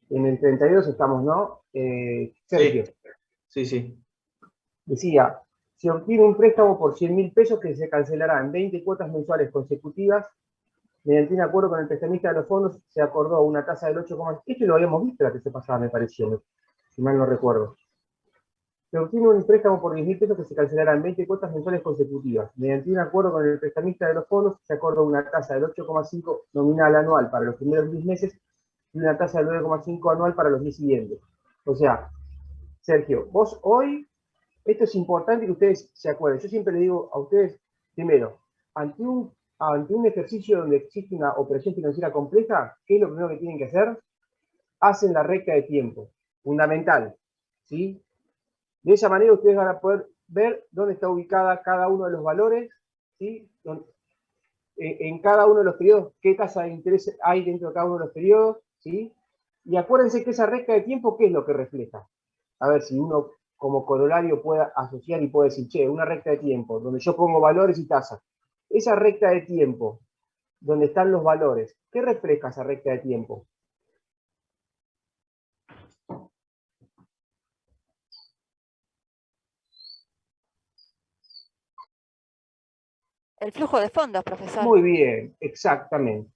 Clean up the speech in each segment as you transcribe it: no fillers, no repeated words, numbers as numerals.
En el 32 estamos, ¿no? Sergio, Sí, sí, sí. decía, se obtiene un préstamo por 100.000 pesos que se cancelará en 20 cuotas mensuales consecutivas. Mediante un acuerdo con el prestamista de los fondos se acordó una tasa del 8,5. Esto lo habíamos visto la que se pasaba, me pareció, si mal no recuerdo. Se obtiene un préstamo por 10.000 pesos que se cancelará en 20 cuotas mensuales consecutivas. Mediante un acuerdo con el prestamista de los fondos se acordó una tasa del 8,5 nominal anual para los primeros 10 meses y una tasa del 9,5 anual para los 10 siguientes. O sea, Sergio, vos hoy, esto es importante que ustedes se acuerden. Yo siempre les digo a ustedes, primero, ante un ejercicio donde existe una operación financiera compleja, ¿qué es lo primero que tienen que hacer? Hacen la recta de tiempo, fundamental, ¿sí? De esa manera ustedes van a poder ver dónde está ubicada cada uno de los valores, ¿sí? En cada uno de los periodos, qué tasa de interés hay dentro de cada uno de los periodos, ¿sí? Y acuérdense que esa recta de tiempo, ¿qué es lo que refleja? A ver si uno como corolario puede asociar y puede decir, che, una recta de tiempo, donde yo pongo valores y tasas. Esa recta de tiempo, donde están los valores, ¿qué refleja esa recta de tiempo? El flujo de fondos, profesor. Muy bien, exactamente.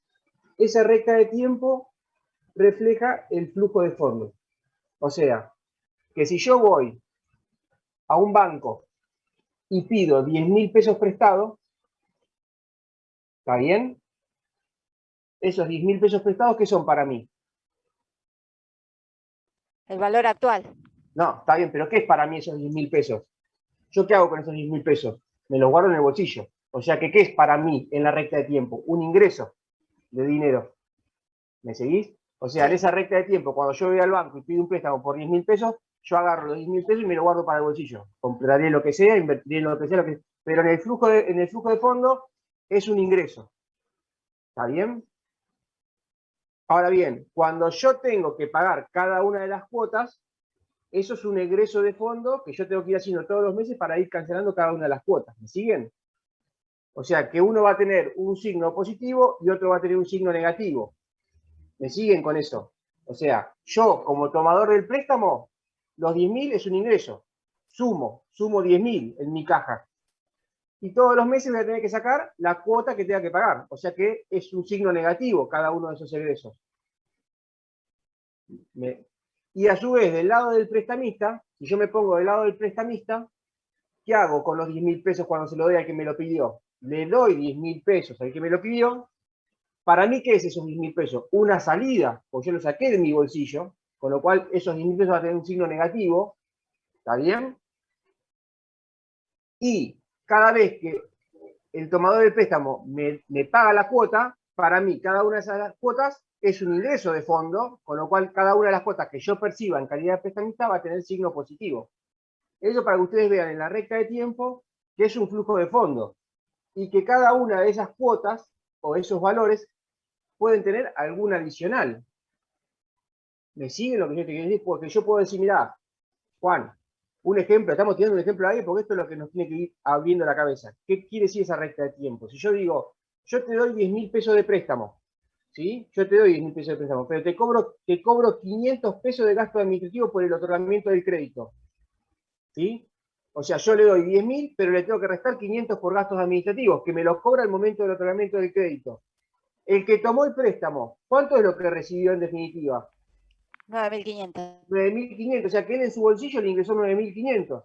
Esa recta de tiempo refleja el flujo de fondos. O sea, que si yo voy a un banco y pido 10.000 pesos prestados, ¿está bien? Esos 10.000 pesos prestados, ¿qué son para mí? El valor actual. No, está bien, pero ¿qué es para mí esos 10.000 pesos? ¿Yo qué hago con esos 10.000 pesos? Me los guardo en el bolsillo. O sea, que ¿qué es para mí en la recta de tiempo? Un ingreso de dinero. ¿Me seguís? O sea, en Sí. esa recta de tiempo, cuando yo voy al banco y pido un préstamo por 10.000 pesos, yo agarro los 10.000 pesos y me lo guardo para el bolsillo. Compraré lo que sea, invertiré en lo que sea, pero en el flujo de fondo es un ingreso. ¿Está bien? Ahora bien, cuando yo tengo que pagar cada una de las cuotas, eso es un egreso de fondo que yo tengo que ir haciendo todos los meses para ir cancelando cada una de las cuotas. ¿Me siguen? O sea, que uno va a tener un signo positivo y otro va a tener un signo negativo. ¿Me siguen con eso? O sea, yo como tomador del préstamo, los 10.000 es un ingreso. Sumo 10.000 en mi caja. Y todos los meses voy a tener que sacar la cuota que tenga que pagar. O sea que es un signo negativo cada uno de esos egresos. Y a su vez, del lado del prestamista, si yo me pongo del lado del prestamista, ¿qué hago con los 10.000 pesos cuando se lo doy al que me lo pidió? Le doy 10.000 pesos al que me lo pidió. Para mí, ¿qué es esos 10.000 pesos? Una salida, porque yo lo saqué de mi bolsillo, con lo cual esos 10.000 pesos van a tener un signo negativo, ¿está bien? Y cada vez que el tomador del préstamo me paga la cuota, para mí cada una de esas cuotas es un ingreso de fondo, con lo cual cada una de las cuotas que yo perciba en calidad de prestamista va a tener signo positivo. Eso para que ustedes vean en la recta de tiempo que es un flujo de fondo y que cada una de esas cuotas o esos valores pueden tener alguna adicional. ¿Me siguen lo que yo te quiero decir? Porque yo puedo decir, mirá, Juan, un ejemplo, estamos tirando un ejemplo ahí porque esto es lo que nos tiene que ir abriendo la cabeza. ¿Qué quiere decir esa recta de tiempo? Si yo digo, yo te doy 10.000 pesos de préstamo, ¿sí? Yo te doy 10.000 pesos de préstamo, pero te cobro 500 pesos de gasto administrativo por el otorgamiento del crédito, ¿sí? O sea, yo le doy 10.000, pero le tengo que restar 500 por gastos administrativos, que me los cobra al momento del otorgamiento del crédito. El que tomó el préstamo, ¿cuánto es lo que recibió en definitiva? 9.500. 9.500, o sea que él en su bolsillo le ingresó 9.500.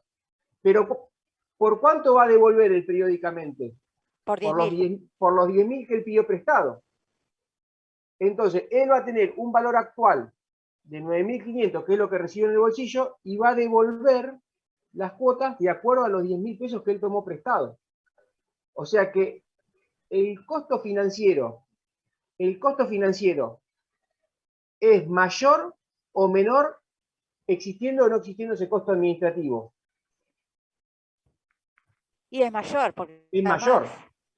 Pero ¿por cuánto va a devolver él periódicamente? Por Por los 10.000. 10.000 que él pidió prestado. Entonces, él va a tener un valor actual de 9.500, que es lo que recibe en el bolsillo, y va a devolver las cuotas de acuerdo a los 10.000 pesos que él tomó prestado. O sea que el costo financiero es mayor o menor existiendo o no existiendo ese costo administrativo. Y es mayor, porque Es está más. mayor,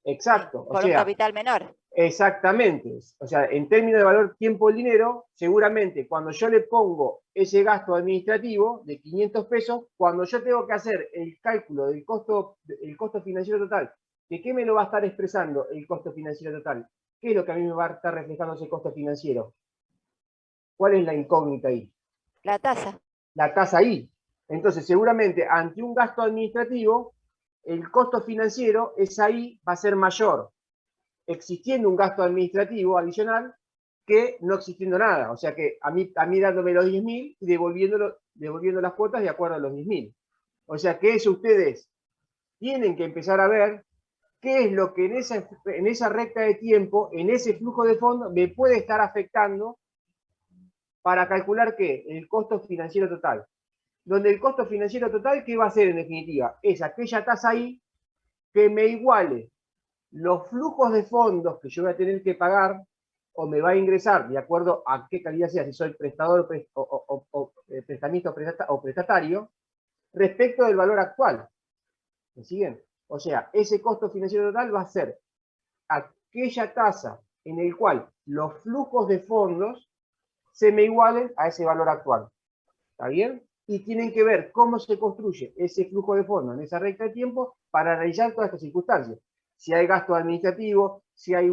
exacto. O Por un sea, capital menor. exactamente. O sea, en términos de valor tiempo del dinero, seguramente cuando yo le pongo ese gasto administrativo de 500 pesos, cuando yo tengo que hacer el cálculo del costo, el costo financiero total, ¿de qué me lo va a estar expresando el costo financiero total? ¿Qué es lo que a mí me va a estar reflejando ese costo financiero? ¿Cuál es la incógnita ahí? La tasa. La tasa ahí. Entonces, seguramente, ante un gasto administrativo, el costo financiero ahí va a ser mayor, existiendo un gasto administrativo adicional que no existiendo nada. O sea que a mí dándome los 10.000 y devolviendo las cuotas de acuerdo a los 10.000. O sea que eso ustedes tienen que empezar a ver qué es lo que en esa recta de tiempo, en ese flujo de fondos, me puede estar afectando para calcular ¿qué? El costo financiero total. Donde el costo financiero total, ¿qué va a ser en definitiva? Es aquella tasa ahí que me iguale los flujos de fondos que yo voy a tener que pagar o me va a ingresar, de acuerdo a qué calidad sea, si soy prestador o prestamista o prestatario, respecto del valor actual. ¿Me siguen? O sea, ese costo financiero total va a ser aquella tasa en el cual los flujos de fondos se me igualen a ese valor actual. ¿Está bien? Y tienen que ver cómo se construye ese flujo de fondos en esa recta de tiempo para analizar todas estas circunstancias. Si hay gasto administrativo, si hay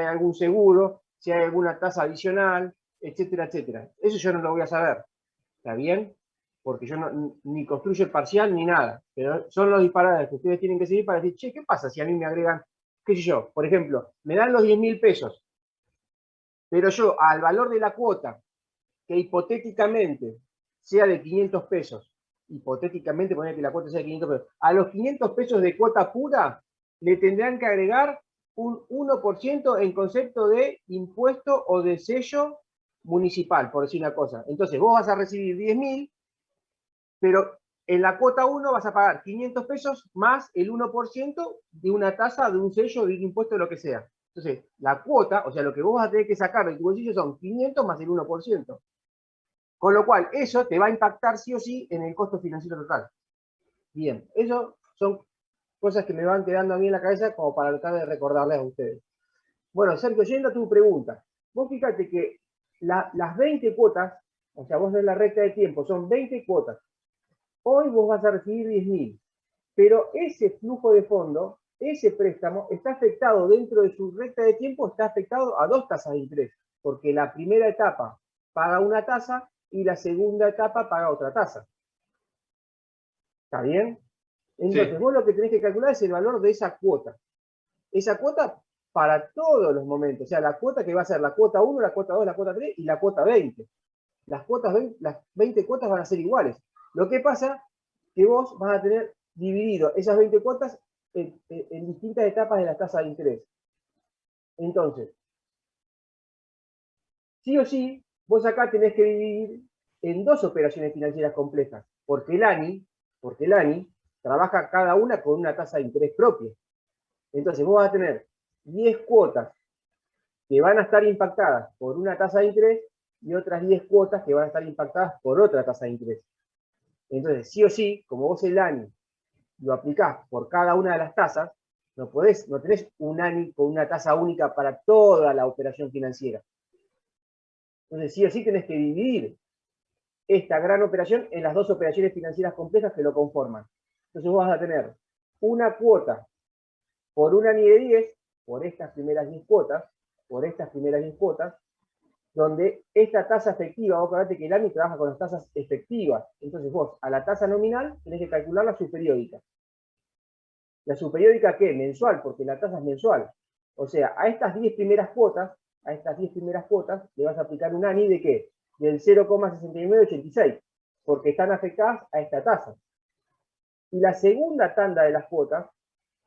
algún seguro, si hay alguna tasa adicional, etcétera, etcétera. Eso yo no lo voy a saber. ¿Está bien? Porque yo ni construyo el parcial ni nada. Pero son los disparadores que ustedes tienen que seguir para decir, che, ¿qué pasa si a mí me agregan, qué sé yo? Por ejemplo, me dan los 10.000 pesos, pero yo al valor de la cuota, que hipotéticamente sea de 500 pesos, hipotéticamente poner que la cuota sea de 500 pesos, a los 500 pesos de cuota pura le tendrán que agregar un 1% en concepto de impuesto o de sello municipal, por decir una cosa. Entonces vos vas a recibir 10.000, pero en la cuota 1 vas a pagar 500 pesos más el 1% de una tasa, de un sello, de un impuesto, de lo que sea. Entonces, la cuota, o sea, lo que vos vas a tener que sacar de tu bolsillo son 500 más el 1%. Con lo cual, eso te va a impactar sí o sí en el costo financiero total. Bien, eso son cosas que me van quedando a mí en la cabeza como para tratar de recordarles a ustedes. Bueno, Sergio, yendo a tu pregunta, vos fíjate que las 20 cuotas, o sea, vos ves la recta de tiempo, son 20 cuotas. Hoy vos vas a recibir 10.000, pero ese flujo de fondo, ese préstamo, está afectado dentro de su recta de tiempo, está afectado a dos tasas de interés, porque la primera etapa paga una tasa y la segunda etapa paga otra tasa. ¿Está bien? Entonces, Sí. vos lo que tenés que calcular es el valor de esa cuota. Esa cuota para todos los momentos. O sea, la cuota que va a ser la cuota 1, la cuota 2, la cuota 3 y la cuota 20. Las 20 cuotas van a ser iguales. Lo que pasa que vos vas a tener dividido esas 20 cuotas en distintas etapas de la tasa de interés. Entonces, sí o sí, vos acá tenés que dividir en dos operaciones financieras complejas, porque el ANI trabaja cada una con una tasa de interés propia. Entonces vos vas a tener 10 cuotas que van a estar impactadas por una tasa de interés y otras 10 cuotas que van a estar impactadas por otra tasa de interés. Entonces, sí o sí, como vos el ANI lo aplicás por cada una de las tasas, no tenés un ANI con una tasa única para toda la operación financiera. Entonces, sí o sí tenés que dividir esta gran operación en las dos operaciones financieras complejas que lo conforman. Entonces vos vas a tener una cuota por un ANI de 10, por estas primeras 10 cuotas, donde esta tasa efectiva, vos acordate que el ANI trabaja con las tasas efectivas, entonces vos a la tasa nominal tenés que calcular la subperiódica. ¿La subperiódica qué? Mensual, porque la tasa es mensual. O sea, a estas 10 primeras cuotas, le vas a aplicar un ANI de ¿qué? Del 0,6986, porque están afectadas a esta tasa. Y la segunda tanda de las cuotas,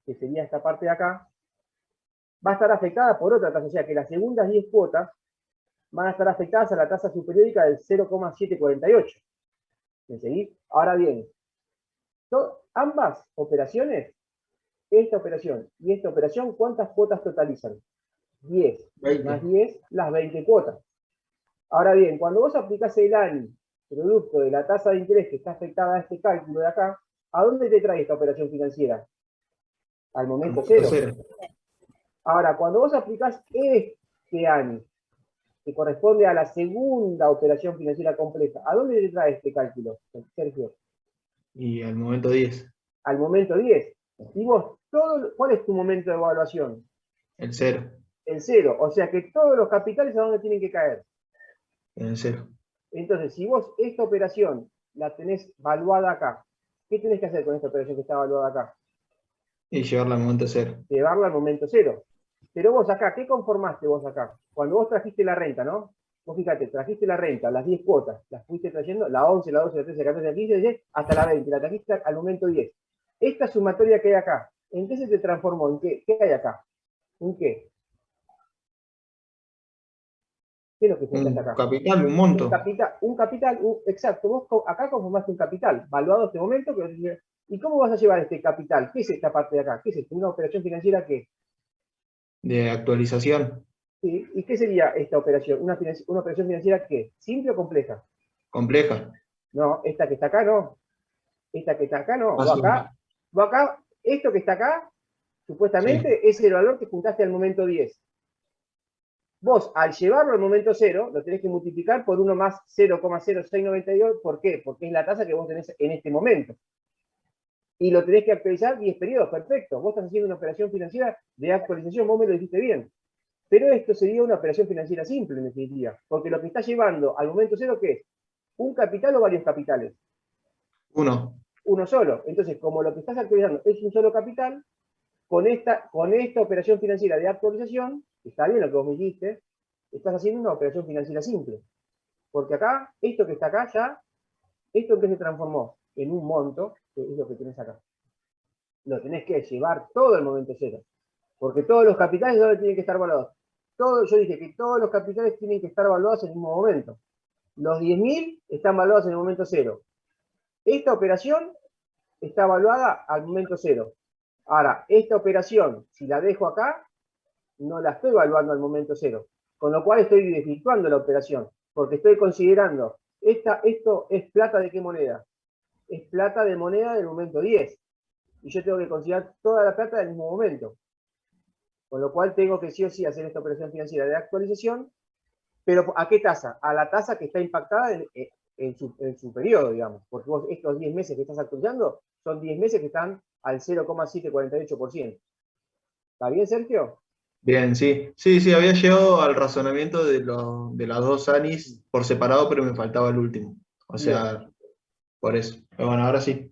que sería esta parte de acá, va a estar afectada por otra tasa, o sea que las segundas 10 cuotas van a estar afectadas a la tasa subperiódica del 0,748. ¿Me seguís? Ahora bien, ambas operaciones, esta operación y esta operación, ¿cuántas cuotas totalizan? 10. 20. Más 10, las 20 cuotas. Ahora bien, cuando vos aplicás el ANI, producto de la tasa de interés que está afectada a este cálculo de acá, ¿a dónde te trae esta operación financiera? Al momento cero. Ahora, cuando vos aplicás este ANI, que corresponde a la segunda operación financiera compleja, ¿a dónde te trae este cálculo, Sergio? Y al momento 10. Al momento 10. Y vos, ¿cuál es tu momento de evaluación? El 0. El 0. O sea que todos los capitales, ¿a dónde tienen que caer? En 0. Entonces, si vos esta operación la tenés valuada acá, ¿qué tenés que hacer con esta operación que está valuada acá? Y llevarla al momento 0. Llevarla al momento 0. Pero vos acá, ¿qué conformaste vos acá? Cuando vos trajiste la renta, ¿no? Vos fíjate, trajiste la renta, las 10 cuotas, las fuiste trayendo, la 11, la 12, la 13, la 14, la 15, la 16, hasta la 20, la trajiste al momento 10. Esta sumatoria que hay acá, ¿en qué se te transformó? ¿En qué? ¿Qué hay acá? ¿En qué? ¿Qué es lo que juntaste Un acá? capital, un Un monto. capital, exacto, vos acá conformaste un capital, valuado en este momento, ¿y cómo vas a llevar este capital? ¿Qué es esta parte de acá? ¿Qué es esto? ¿Una operación financiera qué? De actualización. ¿Sí? ¿Y qué sería esta operación? ¿Una operación financiera qué? ¿Simple o compleja? Compleja. No, esta que está acá no. Esta que está acá no. Más Vos acá, esto que está acá, sí. supuestamente es el valor que juntaste al momento 10. Vos, al llevarlo al momento 0, lo tenés que multiplicar por 1 más 0,0692. ¿Por qué? Porque es la tasa que vos tenés en este momento. Y lo tenés que actualizar 10 periodos. Perfecto. Vos estás haciendo una operación financiera de actualización. Vos me lo dijiste bien. Pero esto sería una operación financiera simple, en definitiva. Porque lo que está llevando al momento 0, ¿qué es? ¿Un capital o varios capitales? 1. Uno solo. Entonces, como lo que estás actualizando es un solo capital, con esta operación financiera de actualización, está bien lo que vos me dijiste, estás haciendo una operación financiera simple. Porque acá, esto que está acá ya, esto que se transformó en un monto, que es lo que tenés acá. Lo tenés que llevar todo el momento 0. Porque todos los capitales ¿dónde tienen que estar valuados? Yo dije que todos los capitales tienen que estar valuados en el mismo momento. Los 10.000 están valuados en el momento 0. Esta operación está evaluada al momento 0. Ahora, esta operación, si la dejo acá, no la estoy evaluando al momento 0. Con lo cual estoy desvirtuando la operación, porque estoy considerando, esto es plata de qué moneda? Es plata de moneda del momento 10. Y yo tengo que considerar toda la plata del mismo momento. Con lo cual tengo que sí o sí hacer esta operación financiera de actualización, pero ¿a qué tasa? A la tasa que está impactada en su periodo, digamos. Porque vos estos 10 meses que estás actualizando son 10 meses que están al 0,748%. ¿Está bien, Sergio? Bien, sí. Sí, sí, había llegado al razonamiento de las dos ANIs por separado, pero me faltaba el último. O Bien, sea, por eso. Pero bueno, ahora sí.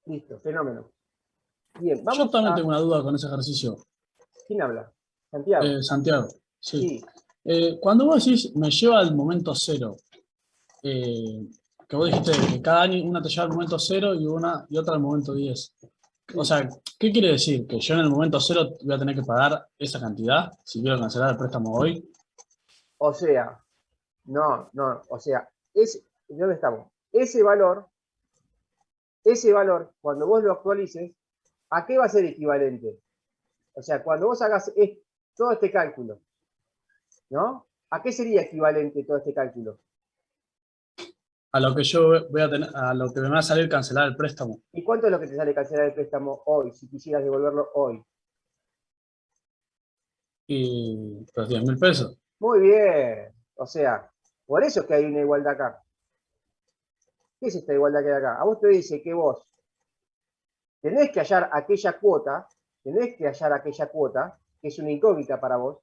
listo, fenómeno. Bien, Yo vamos también a... tengo una duda con ese ejercicio, ¿Quién habla? Santiago. Santiago. Sí. Sí, Cuando vos decís me lleva al momento 0, eh, que vos dijiste que cada año una te lleva al momento 0 y otra al momento 10. O sí. sea, ¿qué quiere decir? ¿Que yo en el momento 0 voy a tener que pagar esa cantidad si quiero cancelar el préstamo hoy? O sea, no, o sea, ¿dónde estamos? Ese valor, cuando vos lo actualices, ¿a qué va a ser equivalente? O sea, cuando vos hagas todo este cálculo, ¿no? ¿A qué sería equivalente todo este cálculo? A lo que yo voy a tener, a lo que me va a salir cancelar el préstamo. ¿Y cuánto es lo que te sale cancelar el préstamo hoy, si quisieras devolverlo hoy? Y los 10.000 pesos. Muy bien. O sea, por eso es que hay una igualdad acá. ¿Qué es esta igualdad que hay acá? A vos te dice que vos tenés que hallar aquella cuota, que es una incógnita para vos,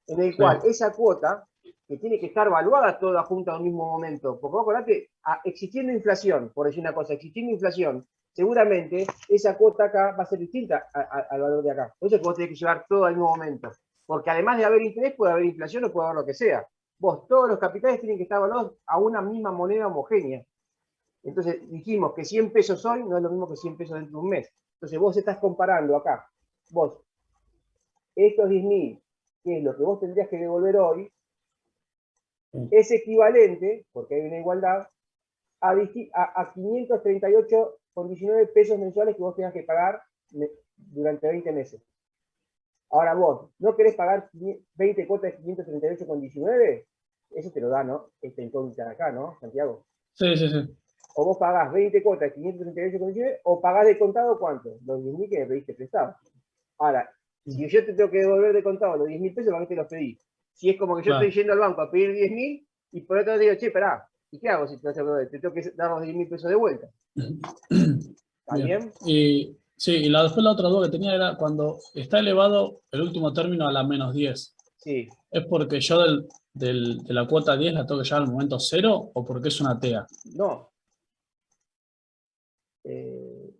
en el Sí. cual esa cuota, que tiene que estar valuada toda junta en un mismo momento, porque vos acordate, existiendo inflación, por decir una cosa, existiendo inflación, seguramente esa cuota acá va a ser distinta al valor de acá. Por eso es que vos tenés que llevar todo al mismo momento. Porque además de haber interés, puede haber inflación o puede haber lo que sea. Vos, todos los capitales tienen que estar valuados a una misma moneda homogénea. Entonces dijimos que 100 pesos hoy no es lo mismo que 100 pesos dentro de un mes. Entonces vos estás comparando acá, vos, estos 10.000, que es lo que vos tendrías que devolver hoy, es equivalente, porque hay una igualdad, a 538,19 pesos mensuales que vos tengas que pagar durante 20 meses. Ahora vos, ¿no querés pagar 20 cuotas de 538,19? Eso te lo da, ¿no? Esta incógnita de acá, ¿no, Santiago? Sí, sí, sí. O vos pagás 20 cuotas de 538,19 o pagás de contado ¿cuánto? Los 10.000 que me pediste prestado. Ahora, si yo te tengo que devolver de contado los 10.000 pesos, ¿para qué te los pedí? Si es como que yo Claro. estoy yendo al banco a pedir 10.000 y por otro lado digo, che, pará, ¿y qué hago si te tengo que dar los 10.000 pesos de vuelta? ¿Está bien? Y sí, y después la otra duda que tenía era cuando está elevado el último término a la -10. Sí. ¿Es porque yo de la cuota 10 la tengo que llevar al momento 0 o porque es una TEA? No.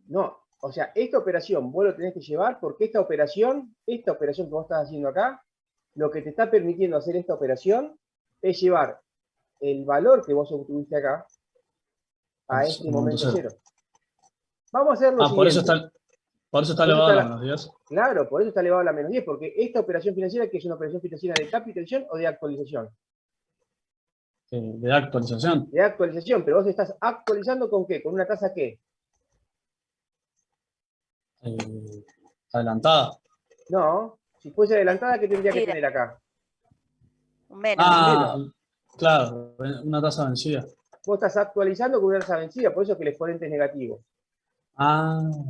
No. O sea, esta operación vos lo tenés que llevar porque esta operación que vos estás haciendo acá, lo que te está permitiendo hacer esta operación es llevar el valor que vos obtuviste acá a Al este momento momento 0. 0. Vamos a hacer lo Por eso siguiente. está Por eso elevado está a menos 10. Claro, por eso está elevado a la menos 10, porque esta operación financiera, que es una operación financiera de capitalización o de actualización. De actualización. De actualización, pero vos estás actualizando ¿con qué? ¿Con una tasa qué? Adelantada. No, si fuese adelantada, ¿qué tendría que Mira, tener acá? menos. Menos. Claro, una tasa vencida. Vos estás actualizando con una tasa vencida, por eso es que el exponente es negativo.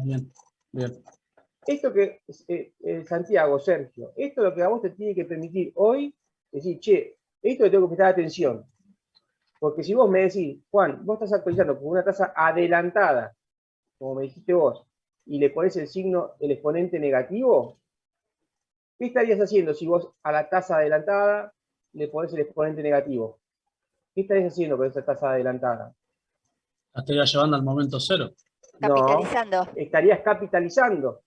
Bien, bien. Esto que, Santiago, Sergio, esto es lo que a vos te tiene que permitir hoy, decir, che, esto le tengo que prestar atención. Porque si vos me decís, Juan, vos estás actualizando con una tasa adelantada, como me dijiste vos, y le pones el signo, el exponente negativo, ¿qué estarías haciendo si vos a la tasa adelantada le pones el exponente negativo? ¿Qué estarías haciendo con esa tasa adelantada? La estaría llevando al momento 0. Capitalizando. No, estarías capitalizando.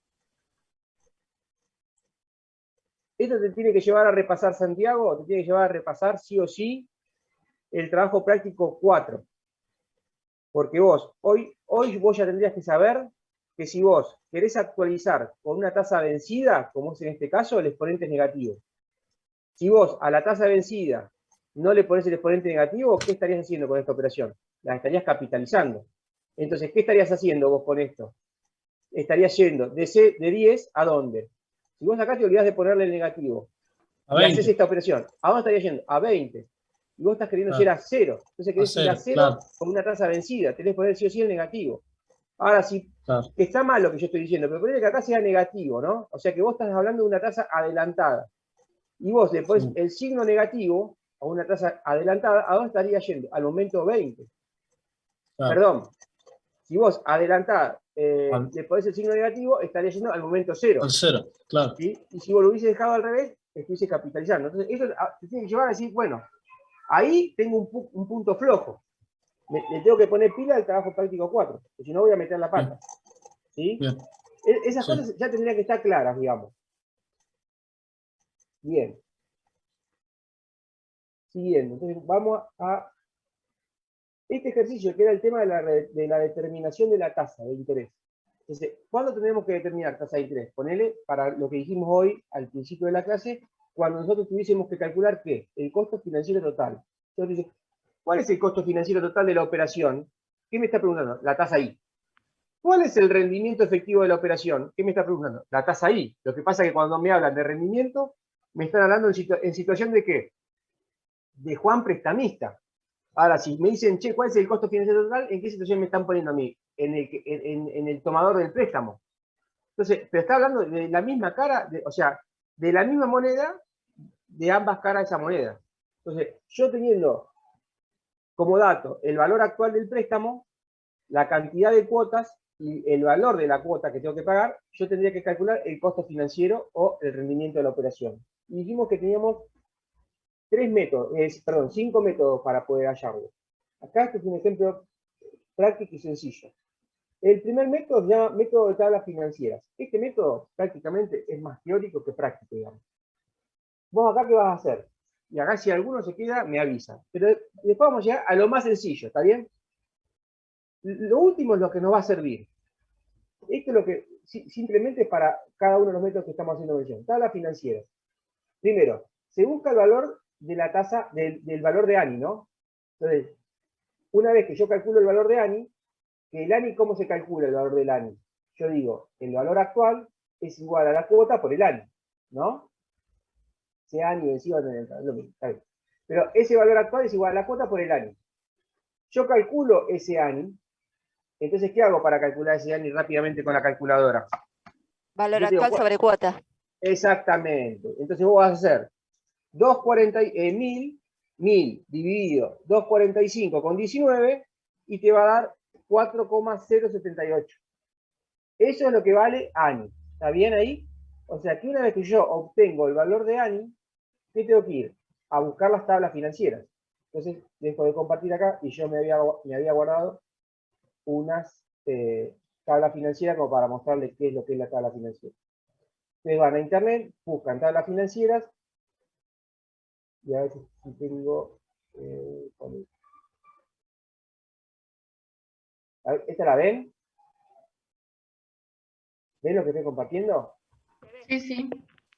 Esto te tiene que llevar a repasar, Santiago, te tiene que llevar a repasar sí o sí el trabajo práctico 4. Porque vos, hoy vos ya tendrías que saber que si vos querés actualizar con una tasa vencida, como es en este caso, el exponente es negativo. Si vos a la tasa vencida no le pones el exponente negativo, ¿qué estarías haciendo con esta operación? La estarías capitalizando. Entonces, ¿qué estarías haciendo vos con esto? Estarías yendo de 10 a dónde. Si vos acá te olvidás de ponerle el negativo A y 20. haces esta operación, ¿a dónde estarías yendo? A 20. Y vos estás queriendo ir a 0. Entonces querés ir a 0 claro. con una tasa vencida. Tenés que poner sí o sí el negativo. Ahora sí, Claro. está mal lo que yo estoy diciendo, pero ponele que acá sea negativo, ¿no? O sea que vos estás hablando de una tasa adelantada. Y vos le pones el signo negativo a una tasa adelantada, ¿a dónde estaría yendo? Al momento 20. Claro. Perdón, si vos adelantada le pones el signo negativo, estaría yendo al momento 0. Al 0, claro. ¿Sí? Y si vos lo hubiese dejado al revés, estuviese capitalizando. Entonces, esto te tiene que llevar a decir, bueno, ahí tengo un punto flojo. Le tengo que poner pila al trabajo práctico 4, porque si no voy a meter la pata. ¿Sí? Bien. Esas cosas ya tendrían que estar claras, digamos. Bien. Siguiendo. Entonces, vamos a este ejercicio, que era el tema de la determinación de la tasa de interés. Entonces, ¿cuándo tenemos que determinar tasa de interés? Ponele, para lo que dijimos hoy al principio de la clase, cuando nosotros tuviésemos que calcular ¿qué? El costo financiero total. Entonces, ¿cuál es el costo financiero total de la operación? ¿Qué me está preguntando? La tasa I. ¿Cuál es el rendimiento efectivo de la operación? ¿Qué me está preguntando? La tasa I. Lo que pasa es que cuando me hablan de rendimiento, me están hablando en situación de ¿qué? De Juan prestamista. Ahora, si me dicen, che, ¿cuál es el costo financiero total? ¿En qué situación me están poniendo a mí? En el tomador del préstamo. Entonces, pero está hablando de la misma cara, o sea, de la misma moneda, de ambas caras de esa moneda. Entonces, yo teniendo como dato el valor actual del préstamo, la cantidad de cuotas y el valor de la cuota que tengo que pagar, yo tendría que calcular el costo financiero o el rendimiento de la operación. Y dijimos que teníamos 5 métodos para poder hallarlo. Acá este es un ejemplo práctico y sencillo. El primer método se llama método de tablas financieras. Este método prácticamente es más teórico que práctico, digamos. Vos acá, ¿qué vas a hacer? Y acá si alguno se queda, me avisa. Pero después vamos a llegar a lo más sencillo, ¿está bien? Lo último es lo que nos va a servir. Esto es lo que, simplemente para cada uno de los métodos que estamos haciendo mención. Tablas financieras. Primero, se busca el valor de la tasa, del valor de ANI, ¿no? Entonces, una vez que yo calculo el valor de ANI, que el ANI, ¿cómo se calcula el valor del ANI? Yo digo, el valor actual es igual a la cuota por el ANI, ¿no? Sea ANI vencido, lo mismo, está bien. Pero ese valor actual es igual a la cuota por el ANI. Yo calculo ese ANI, entonces, ¿qué hago para calcular ese ANI rápidamente con la calculadora? Valor Yo te digo, actual sobre cuota. Exactamente. Entonces vos vas a hacer 1000 dividido 245 con 19 y te va a dar 4,078. Eso es lo que vale ANI. ¿Está bien ahí? O sea que una vez que yo obtengo el valor de ANI, ¿qué tengo que ir? a buscar las tablas financieras. Entonces, dejo de compartir acá y yo me había guardado unas tablas financieras como para mostrarles qué es lo que es la tabla financiera. Ustedes van a internet, buscan tablas financieras y a ver si tengo... a ver, ¿esta la ven? ¿Ven lo que estoy compartiendo? Sí, sí.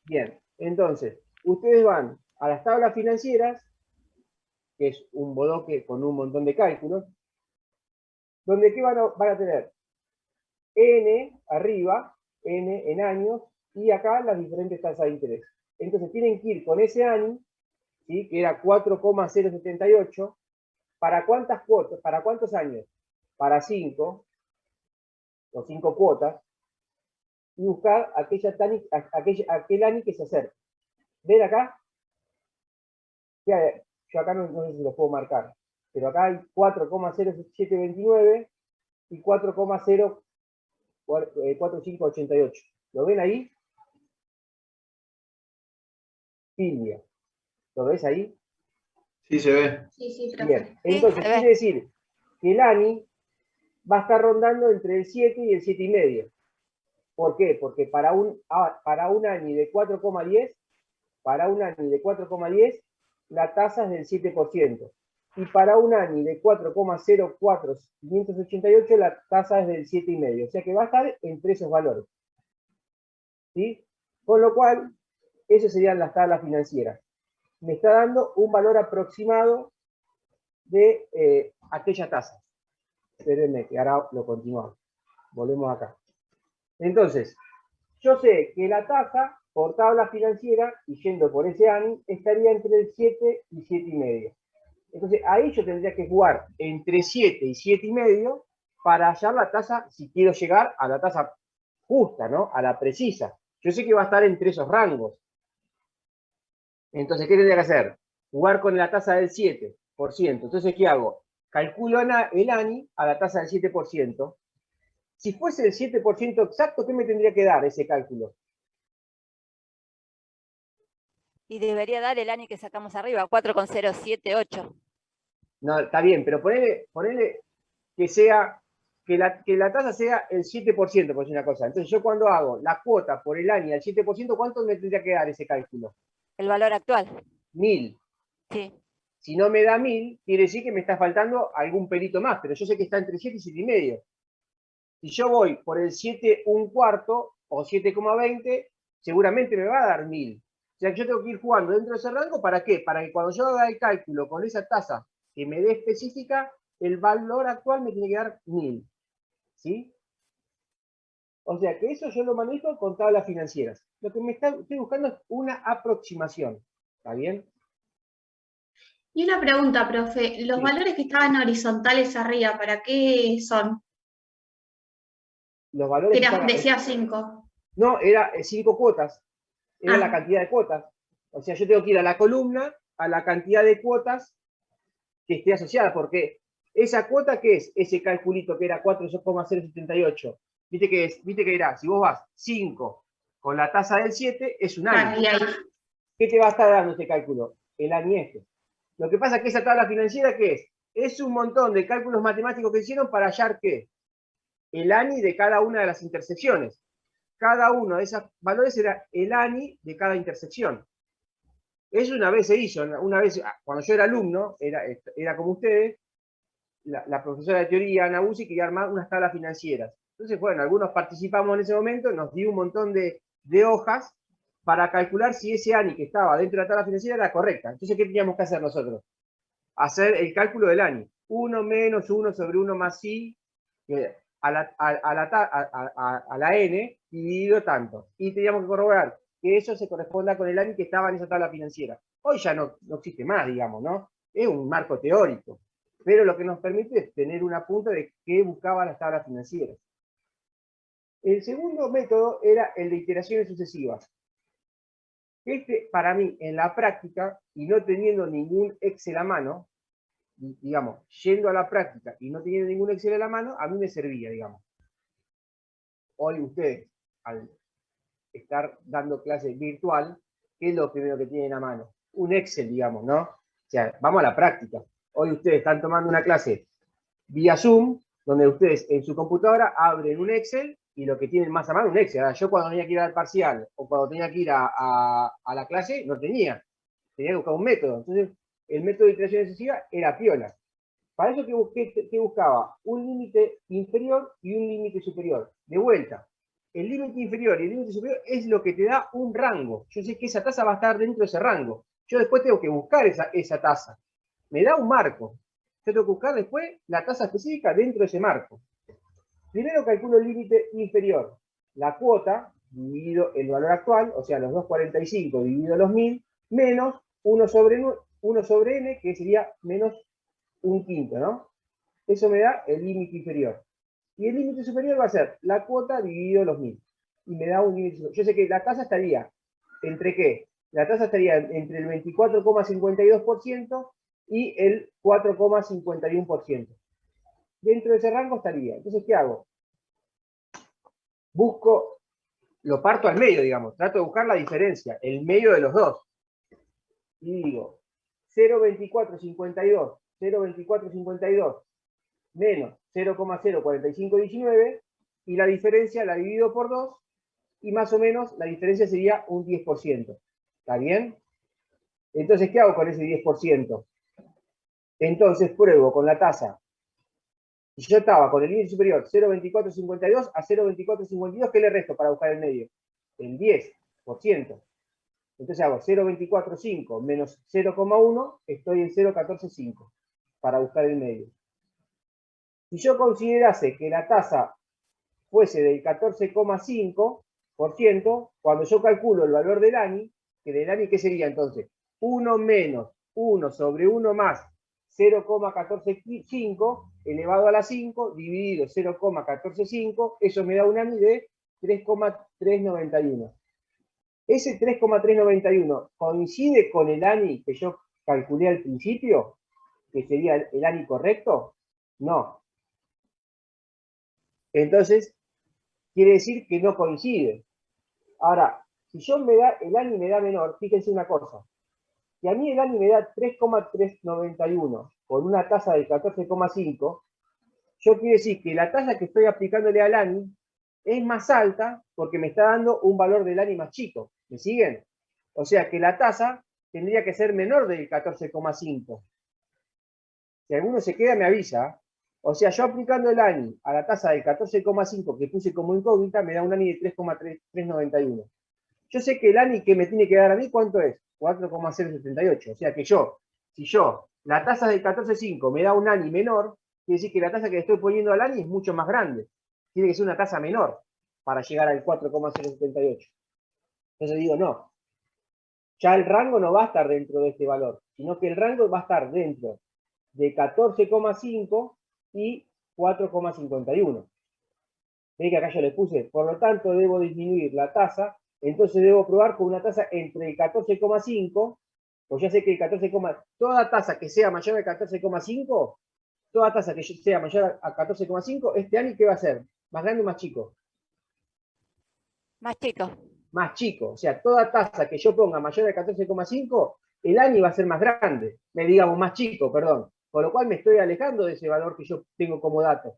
Bien, entonces, ustedes van a las tablas financieras, que es un bloque con un montón de cálculos, donde ¿qué van a tener? N arriba, N en años, y acá las diferentes tasas de interés. Entonces tienen que ir con ese año, ¿sí? Que era 4,078, ¿para cuántas cuotas? ¿Para cuántos años? Para 5, o 5 cuotas, y buscar aquel año que se acerque. ¿Ven acá? Yo acá no sé si lo puedo marcar, pero acá hay 4,0729 y 4,04588. ¿Lo ven ahí? Silvia, ¿lo ves ahí? Sí, se ve. Sí, sí, Bien, profe. entonces se ve. quiere decir que el ANI va a estar rondando entre el 7 y el 7,5. ¿Por qué? Porque para un ANI de 4,10, la tasa es del 7%. Y para un ANI de 4,04588 la tasa es del 7,5. O sea que va a estar entre esos valores. ¿Sí? Con lo cual, esas serían las tablas financieras. Me está dando un valor aproximado de aquella tasa. Espérenme, que ahora lo continuamos. Volvemos acá. Entonces, yo sé que la tasa por tabla financiera, y yendo por ese ANI, estaría entre el 7 y 7,5. Entonces, ahí yo tendría que jugar entre 7 y 7,5 para hallar la tasa, si quiero llegar a la tasa justa, ¿no? A la precisa. Yo sé que va a estar entre esos rangos. Entonces, ¿qué tendría que hacer? Jugar con la tasa del 7%. Entonces, ¿qué hago? Calculo el ANI a la tasa del 7%. Si fuese el 7% exacto, ¿qué me tendría que dar ese cálculo? Y debería dar el ANI que sacamos arriba, 4,078. No, está bien, pero ponele que sea, que la tasa sea el 7%, por decir una cosa. Entonces, yo cuando hago la cuota por el ANI al 7%, ¿cuánto me tendría que dar ese cálculo? El valor actual. 1.000. Sí. Si no me da 1.000, quiere decir que me está faltando algún pelito más, pero yo sé que está entre 7 y 7,5. Si yo voy por el 7 un cuarto o 7,20, seguramente me va a dar 1.000. O sea que yo tengo que ir jugando dentro de ese rango, ¿para qué? Para que cuando yo haga el cálculo con esa tasa que me dé específica, el valor actual me tiene que dar 1.000. ¿Sí? O sea que eso yo lo manejo con tablas financieras. Lo que estoy buscando es una aproximación. ¿Está bien? Y una pregunta, profe. ¿Los Sí. valores que estaban horizontales arriba, para qué son? Los valores que están... Decía 5. No, era 5 cuotas. Era la Ah, cantidad de cuotas. O sea, yo tengo que ir a la columna, a la cantidad de cuotas que esté asociada, porque esa cuota, ¿qué es? Ese calculito que era 4,078. Viste que era, si vos vas 5 con la tasa del 7, es un año. claro, y ahí. ¿Qué te va a estar dando este cálculo? El año este. Lo que pasa es que esa tabla financiera, ¿qué es? Es un montón de cálculos matemáticos que hicieron para hallar ¿qué? El ANI de cada una de las intersecciones. Cada uno de esos valores era el ANI de cada intersección. Eso una vez se hizo, una vez, cuando yo era alumno, era como ustedes, la profesora de teoría, Ana Busi, quería armar unas tablas financieras. Entonces, bueno, algunos participamos en ese momento, nos dio un montón de hojas para calcular si ese ANI que estaba dentro de la tabla financiera era correcta. Entonces, ¿qué teníamos que hacer nosotros? Hacer el cálculo del ANI. 1 menos 1 sobre 1 más I, a la N, dividido tanto. Y teníamos que corroborar que eso se corresponda con el ANI que estaba en esa tabla financiera. Hoy ya no existe más, digamos, ¿no? Es un marco teórico. Pero lo que nos permite es tener una punta de qué buscaban las tablas financieras. El segundo método era el de iteraciones sucesivas. Este, para mí, en la práctica, y no teniendo ningún Excel a mano, digamos, yendo a la práctica y no teniendo ningún Excel a la mano, a mí me servía, digamos. Hoy ustedes, al estar dando clase virtual, ¿qué es lo primero que tienen a mano? un Excel, digamos, ¿no? O sea, vamos a la práctica. Hoy ustedes están tomando una clase vía Zoom, donde ustedes en su computadora abren un Excel y lo que tienen más a mano es un Excel. Ahora, yo cuando tenía que ir al parcial o cuando tenía que ir a la clase, no tenía. Tenía que buscar un método. Entonces, el método de iteración excesiva era piola. Para eso que buscaba un límite inferior y un límite superior. De vuelta, el límite inferior y el límite superior es lo que te da un rango. Yo sé que esa tasa va a estar dentro de ese rango. Yo después tengo que buscar esa tasa. Me da un marco. Yo tengo que buscar después la tasa específica dentro de ese marco. Primero calculo el límite inferior. La cuota dividido el valor actual, o sea, los 2,45 dividido los 1000, menos 1 sobre n, que sería menos un quinto, ¿no? Eso me da el límite inferior. Y el límite superior va a ser la cuota dividido los 1000. Y me da un límite superior. Yo sé que la tasa estaría, ¿entre qué? La tasa estaría entre el 24,52% y el 4,51%. Dentro de ese rango estaría. Entonces, ¿qué hago? Busco, lo parto al medio, digamos. Trato de buscar la diferencia, el medio de los dos. Y digo, 0,2452, 0,2452 menos 0,04519, y la diferencia la divido por 2, y más o menos la diferencia sería un 10%. ¿Está bien? Entonces, ¿qué hago con ese 10%? Entonces pruebo con la tasa. Si yo estaba con el límite superior 0,2452 a 0,2452, ¿qué le resto para buscar el medio? El 10%. Entonces hago 0,245 menos 0,1, estoy en 0,145 para buscar el medio. Si yo considerase que la tasa fuese del 14,5%, cuando yo calculo el valor del ANI, que del ANI, ¿qué sería entonces? 1 menos 1 sobre 1 más 0,145 elevado a la 5 dividido 0,145, eso me da un ANI de 3,391. Ese 3,391 coincide con el ANI que yo calculé al principio, que sería el ANI correcto. No. Entonces, quiere decir que no coincide. Ahora, si yo el ANI me da menor, fíjense una cosa. Si a mí el ANI me da 3,391 con una tasa de 14,5, yo quiero decir que la tasa que estoy aplicándole al ANI es más alta porque me está dando un valor del ANI más chico. ¿Me siguen? O sea que la tasa tendría que ser menor del 14,5. Si alguno se queda, me avisa. O sea, yo aplicando el ANI a la tasa del 14,5 que puse como incógnita, me da un ANI de 3,391. Yo sé que el ANI que me tiene que dar a mí, ¿cuánto es? 4,078. O sea que si la tasa del 14,5 me da un ANI menor, quiere decir que la tasa que le estoy poniendo al ANI es mucho más grande. Tiene que ser una tasa menor para llegar al 4,078. Entonces digo, no. Ya el rango no va a estar dentro de este valor, sino que el rango va a estar dentro de 14,5 y 4,51. ¿Ven que acá yo le puse? Por lo tanto, debo disminuir la tasa, entonces debo probar con una tasa entre el 14,5, pues ya sé que el 14, toda tasa que sea mayor al 14,5, toda tasa que sea mayor a 14,5, este ANI, ¿qué va a ser? ¿Más grande o más chico? Más chico. Más chico. O sea, toda tasa que yo ponga mayor al 14,5, el ANI va a ser más grande. Digamos, más chico, perdón. Con lo cual me estoy alejando de ese valor que yo tengo como dato.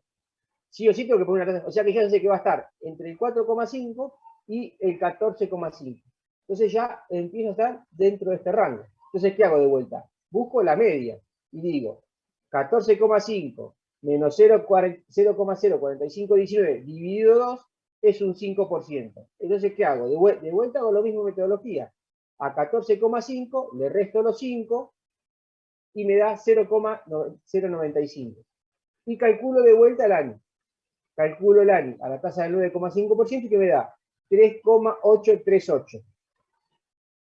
Sí o sí tengo que poner una tasa. O sea que ya sé que va a estar entre el 4,5 y el 14,5. Entonces ya empiezo a estar dentro de este rango. Entonces, ¿qué hago de vuelta? Busco la media y digo 14,5 menos 0,04519 dividido 2 es un 5%. Entonces, ¿qué hago? De vuelta hago lo mismo metodología. A 14,5 le resto los 5 y me da 0,095. Y calculo de vuelta el ANI. Calculo el ANI a la tasa del 9,5% y que me da 3,838.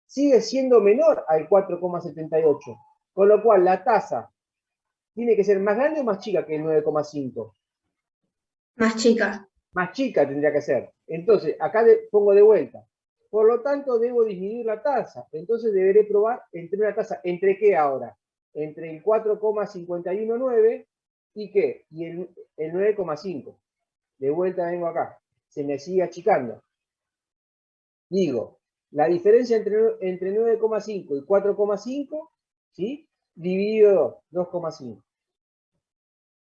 Sigue siendo menor al 4,78. Con lo cual la tasa tiene que ser más grande o más chica que el 9,5. Más chica. Más chica tendría que ser. Entonces, acá pongo de vuelta. Por lo tanto, debo disminuir la tasa. Entonces, deberé probar entre una tasa, ¿entre qué ahora? Entre el 4,519 y ¿qué? Y el 9,5. De vuelta vengo acá. Se me sigue achicando. Digo, La diferencia entre 9,5 y 4,5, ¿sí? Dividido 2,5.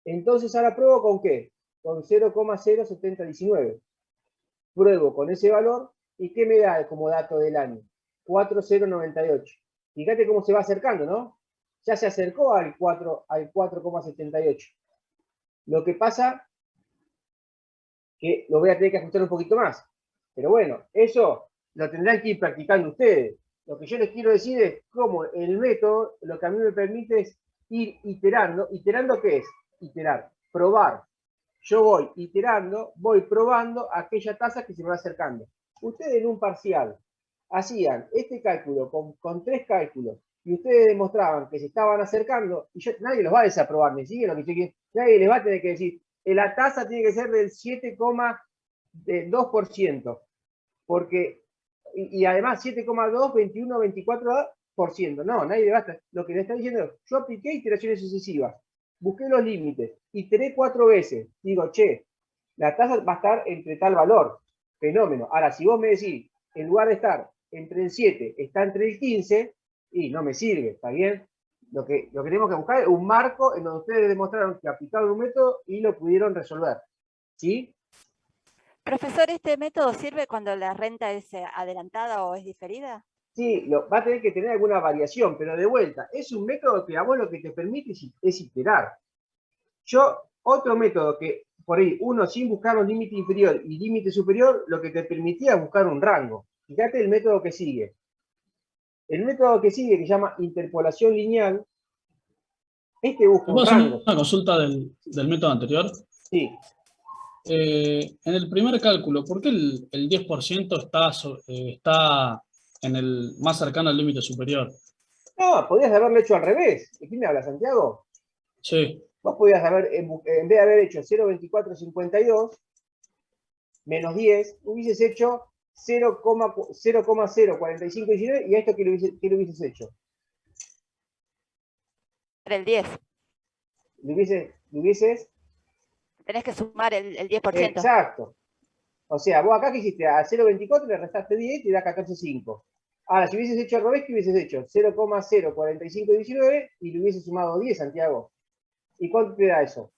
Entonces ahora pruebo con ¿qué? Con 0,07019. Pruebo con ese valor, ¿y qué me da como dato del año? 4098. Fíjate cómo se va acercando, ¿no? Ya se acercó al 4,78. Lo que pasa que lo voy a tener que ajustar un poquito más. Pero bueno, eso lo tendrán que ir practicando ustedes. Lo que yo les quiero decir es cómo el método, lo que a mí me permite es ir iterando. ¿Iterando qué es? Iterar, probar. Yo voy iterando, voy probando aquella tasa que se me va acercando. Ustedes en un parcial hacían este cálculo con 3 cálculos y ustedes demostraban que se estaban acercando, y nadie los va a desaprobar, ¿me siguen lo que estoy diciendo? Nadie les va a tener que decir, la tasa tiene que ser del 7,2%, porque, y además 7,2, 21, 24%. No, nadie le va a estar. Lo que le está diciendo es, yo apliqué iteraciones sucesivas, busqué los límites, iteré 4 veces, digo, che, la tasa va a estar entre tal valor, fenómeno. Ahora, si vos me decís, en lugar de estar entre el 7, está entre el 15, y no me sirve, ¿está bien? Lo que tenemos que buscar es un marco en donde ustedes demostraron que aplicaron un método y lo pudieron resolver, ¿sí? Profesor, ¿este método sirve cuando la renta es adelantada o es diferida? Sí, va a tener que tener alguna variación, pero de vuelta, es un método que a vos lo que te permite es iterar. Otro método que, por ahí, uno sin buscar un límite inferior y límite superior, lo que te permitía buscar un rango. Fíjate el método que sigue. El método que sigue, que se llama interpolación lineal, busca un ¿Puedo hacer rango. una consulta del método anterior? Sí. En el primer cálculo, ¿por qué el 10% está en el más cercano al límite superior? No, podías haberlo hecho al revés. ¿De quién me habla, Santiago? Sí. Vos podías haber, en vez de haber hecho 0,2452 menos 10, hubieses hecho 0,04519 y a esto, ¿qué le hubieses hecho? El 10. Le hubieses Tenés que sumar el 10%. exacto. O sea, vos acá que hiciste a 0,24 le restaste 10 y te da 14,5. Ahora, si hubieses hecho al revés, ¿qué hubieses hecho? 0,04519 y le hubieses sumado 10, Santiago. ¿Y cuánto te da eso?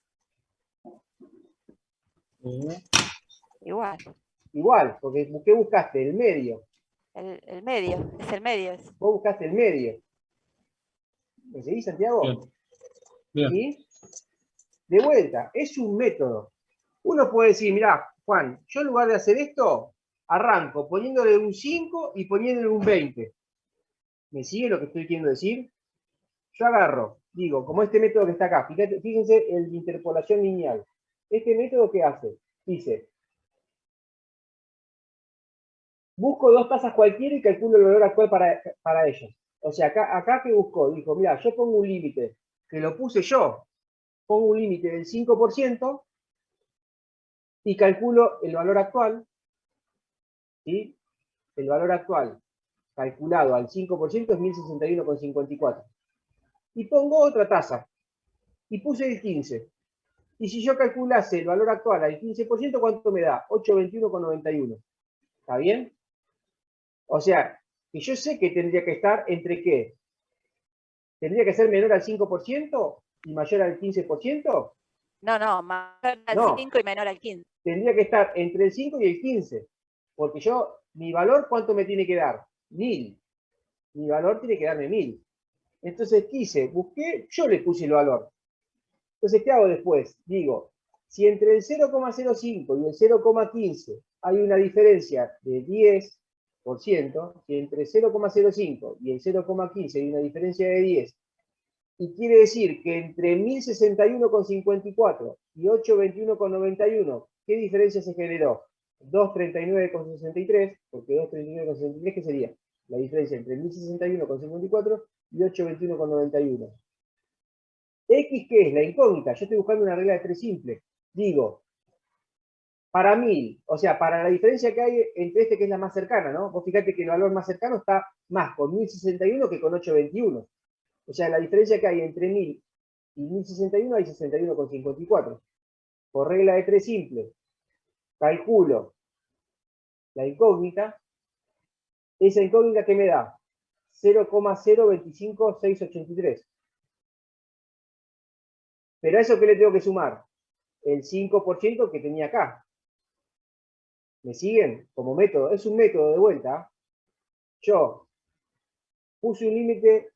Igual. Igual, porque ¿qué buscaste? El medio. El medio. Es el medio. Vos buscaste el medio. ¿Me seguís, Santiago? Bien. Bien. ¿Sí? De vuelta, es un método. Uno puede decir, mirá, Juan, yo en lugar de hacer esto, arranco poniéndole un 5 y poniéndole un 20. ¿Me sigue lo que estoy queriendo decir? Yo agarro, digo, como este método que está acá, fíjense el de interpolación lineal. Este método, ¿qué hace? Dice, busco 2 tasas cualquiera y calculo el valor actual para ellas. O sea, acá que buscó, dijo, mira, yo pongo un límite, que lo puse yo, pongo un límite del 5% y calculo el valor actual, ¿sí? El valor actual calculado al 5% es 1061,54. Y pongo otra tasa, y puse el 15. Y si yo calculase el valor actual al 15%, ¿cuánto me da? 821,91. ¿Está bien? O sea, que yo sé que tendría que estar entre ¿qué? ¿Tendría que ser menor al 5% y mayor al 15%? No, mayor al No, 5 y menor al 15. tendría que estar entre el 5 y el 15. Porque mi valor, ¿cuánto me tiene que dar? 1000. Mi valor tiene que darme 1000. Entonces, ¿qué hice? Busqué, yo le puse el valor. Entonces, ¿qué hago después? Digo, si entre el 0,05 y el 0,15 hay una diferencia de 10%, si entre 0,05 y el 0,15 hay una diferencia de 10, y quiere decir que entre 1061,54 y 821,91, ¿qué diferencia se generó? 239,63, porque 239,63, ¿qué sería? La diferencia entre 1061,54 y 821,91. X, ¿qué es? La incógnita. Yo estoy buscando una regla de 3 simple. Digo, para 1000, o sea, para la diferencia que hay entre este que es la más cercana, ¿no? Vos fíjate que el valor más cercano está más con 1061 que con 821. O sea, la diferencia que hay entre 1000 y 1061 hay 61,54. Por regla de 3 simple, calculo la incógnita Esa incógnita que me da 0,025683. Pero a eso que le tengo que sumar el 5% que tenía acá. ¿Me siguen? Como método. Es un método de vuelta. Yo puse un límite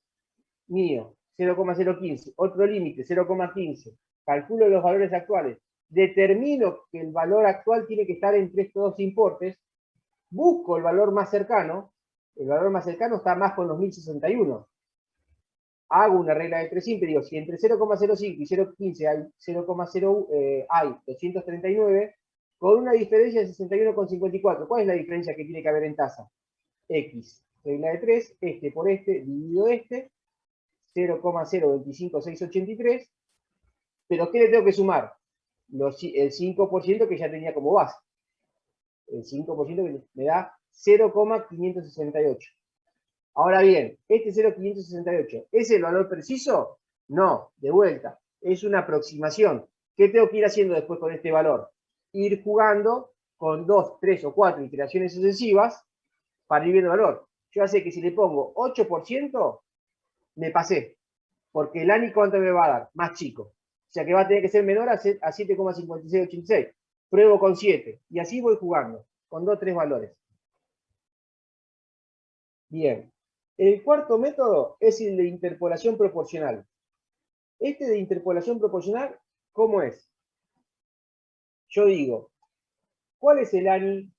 mío, 0,015. Otro límite, 0,15. Calculo los valores actuales. Determino que el valor actual tiene que estar entre estos dos importes. Busco el valor más cercano. El valor más cercano está más con los 1061. Hago una regla de 3 simples, digo, si entre 0,05 y 0,15 hay 0,0 hay 239, con una diferencia de 61,54. ¿Cuál es la diferencia que tiene que haber en tasa? X, regla de 3, este por este, dividido este, 0,025683, pero ¿qué le tengo que sumar? El 5% que ya tenía como base. El 5% que me da 0,568. Ahora bien, este 0,568, ¿es el valor preciso? No, de vuelta, es una aproximación. ¿Qué tengo que ir haciendo después con este valor? Ir jugando con 2, 3 o 4 iteraciones sucesivas para ir viendo el valor. Yo ya sé que si le pongo 8%, me pasé, porque el ANI ¿cuánto me va a dar? Más chico. O sea que va a tener que ser menor a 7,5686. Pruebo con 7, y así voy jugando, con 2 o 3 valores. Bien. El cuarto método es el de interpolación proporcional. Este de interpolación proporcional, ¿cómo es? Yo digo, ¿cuál es el ANI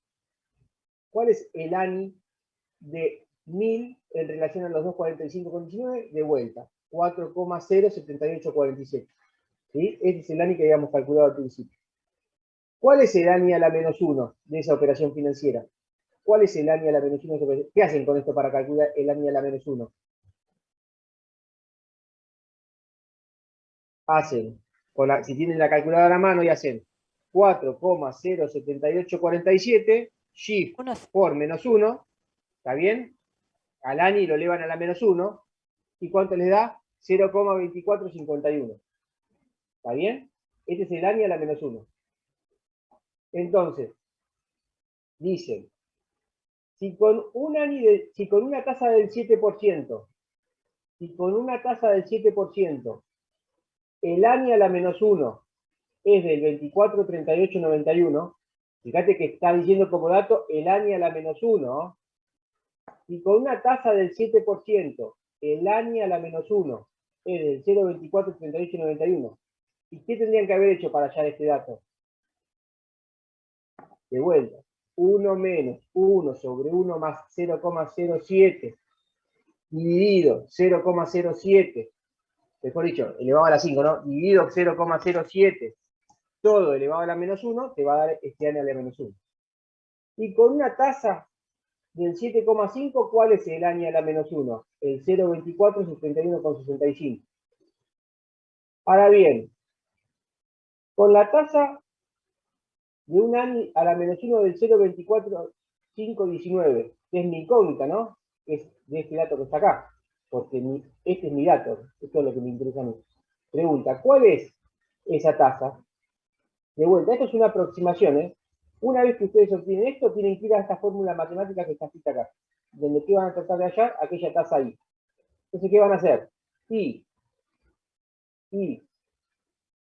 de 1000 en relación a los 245,19? De vuelta, 4,07847. ¿Sí? Este es el ANI que habíamos calculado al principio. ¿Cuál es el ANI a la menos 1 de esa operación financiera? ¿Cuál es el ANI a la menos 1 de esa operación? ¿Qué hacen con esto para calcular el ANI a la menos 1? Hacen, si tienen la calculadora a mano, y hacen 4,07847, shift por menos 1, ¿está bien? Al ANI lo elevan a la menos 1, ¿y cuánto les da? 0,2451. ¿Está bien? Este es el ANI a la menos 1. Entonces, dicen, si con una tasa del 7%, el ANI a la menos 1 es del 24,3891, fíjate que está diciendo como dato el ANI a la menos 1, y con una tasa del 7%, el ANI a la menos 1 es del 0,243891. ¿Y qué tendrían que haber hecho para hallar este dato? De vuelta, 1 menos 1 sobre 1 más 0,07 dividido 0,07, mejor dicho, elevado a la 5, ¿no? Dividido 0,07 todo elevado a la menos 1, te va a dar este ANI a la menos 1. Y con una tasa del 7,5, ¿cuál es el ANI a la menos 1? El 0,2471,65. Ahora bien, con la tasa de un ANI a la menos 1 del 0,24519, que es mi incógnita, ¿no? Es de este dato que está acá, porque este es mi dato, esto es lo que me interesa a mí. Pregunta, ¿cuál es esa tasa? De vuelta, esto es una aproximación, ¿eh? Una vez que ustedes obtienen esto, tienen que ir a esta fórmula matemática que está escrita acá, donde ¿qué van a tratar de hallar? Aquella tasa ahí. Entonces, ¿qué van a hacer? Y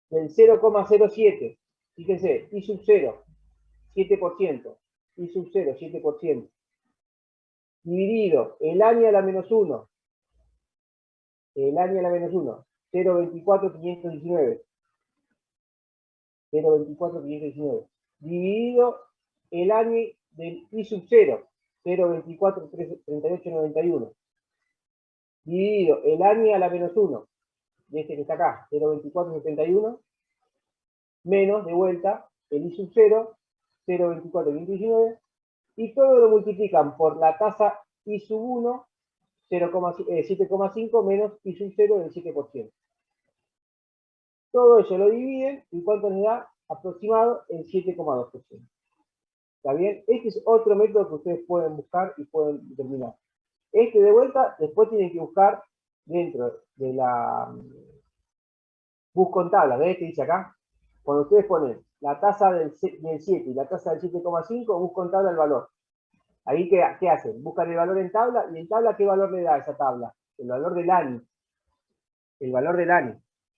del 0,07, fíjense, I sub 0, 7%, I sub 0, 7%, dividido el ANI a la menos 1, 0,24519, 0,24519, dividido el ANI del I sub 0, 0,243891, dividido el ANI a la menos 1, de este que está acá, 0,2471, menos, de vuelta, el I sub 0, 0,24519, y todo lo multiplican por la tasa I sub 1, 7,5 menos I sub 0 del 7%. Todo eso lo dividen, ¿y cuánto les da? Aproximado el 7,2%. ¿Está bien? Este es otro método que ustedes pueden buscar y pueden determinar. Este de vuelta, después tienen que buscar dentro de la busco en tabla, ¿ves que dice acá? Cuando ustedes ponen la tasa del 7 y la tasa del 7,5, busco en tabla el valor. Ahí, ¿qué hacen? Buscan el valor en tabla, y en tabla, ¿qué valor le da esa tabla? El valor del ANI. El valor del ANI.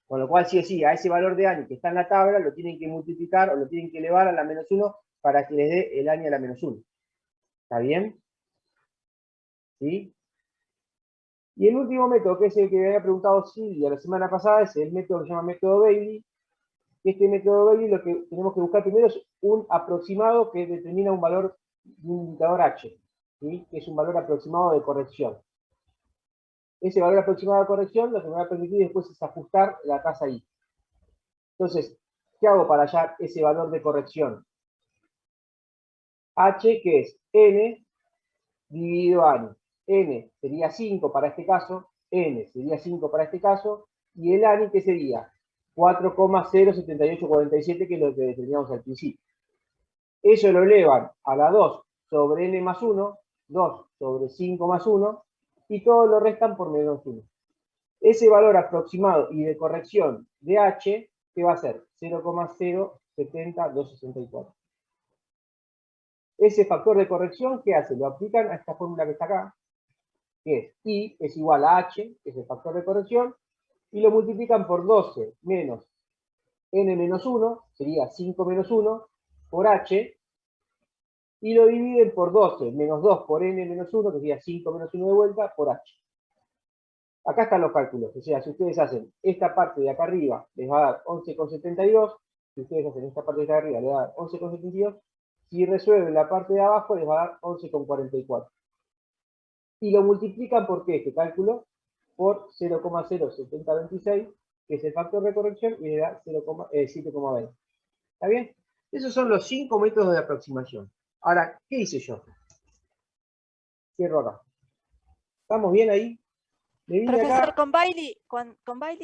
Con lo cual, sí o sí, a ese valor de ANI que está en la tabla, lo tienen que multiplicar o lo tienen que elevar a la menos 1 para que les dé el ANI a la menos 1. ¿Está bien? ¿Sí? Y el último método, que es el que me había preguntado Silvia la semana pasada, es el método que se llama método Bailey. Este método Bailey, lo que tenemos que buscar primero es un aproximado que determina un valor de un indicador H, ¿sí? Que es un valor aproximado de corrección. Ese valor aproximado de corrección lo que me va a permitir después es ajustar la tasa I. Entonces, ¿qué hago para hallar ese valor de corrección? H, que es N dividido ANI. N sería 5 para este caso, N sería 5 para este caso, y el ANI, ¿qué sería? 4,07847, que es lo que determinamos al principio. Eso lo elevan a la 2 sobre N más 1, 2 sobre 5 más 1, y todo lo restan por menos 1. Ese valor aproximado y de corrección de H, ¿qué va a ser? 0,070264. Ese factor de corrección, ¿qué hace? Lo aplican a esta fórmula que está acá, que es I es igual a H, que es el factor de corrección, y lo multiplican por 12 menos N menos 1, sería 5 menos 1, por H, y lo dividen por 12 menos 2 por N menos 1, que sería 5 menos 1 de vuelta, por H. Acá están los cálculos, o sea, si ustedes hacen esta parte de acá arriba, les va a dar 11,72, si ustedes hacen esta parte de acá arriba, les va a dar 11,72, si resuelven la parte de abajo, les va a dar 11,44. Y lo multiplican por ¿qué? Este cálculo, por 0,07026, que es el factor de corrección, y le da 7,20. ¿Está bien? Esos son los 5 métodos de aproximación. Ahora, ¿qué hice yo? Cierro acá. ¿Estamos bien ahí? Me vine Profesor, acá. con Bailey,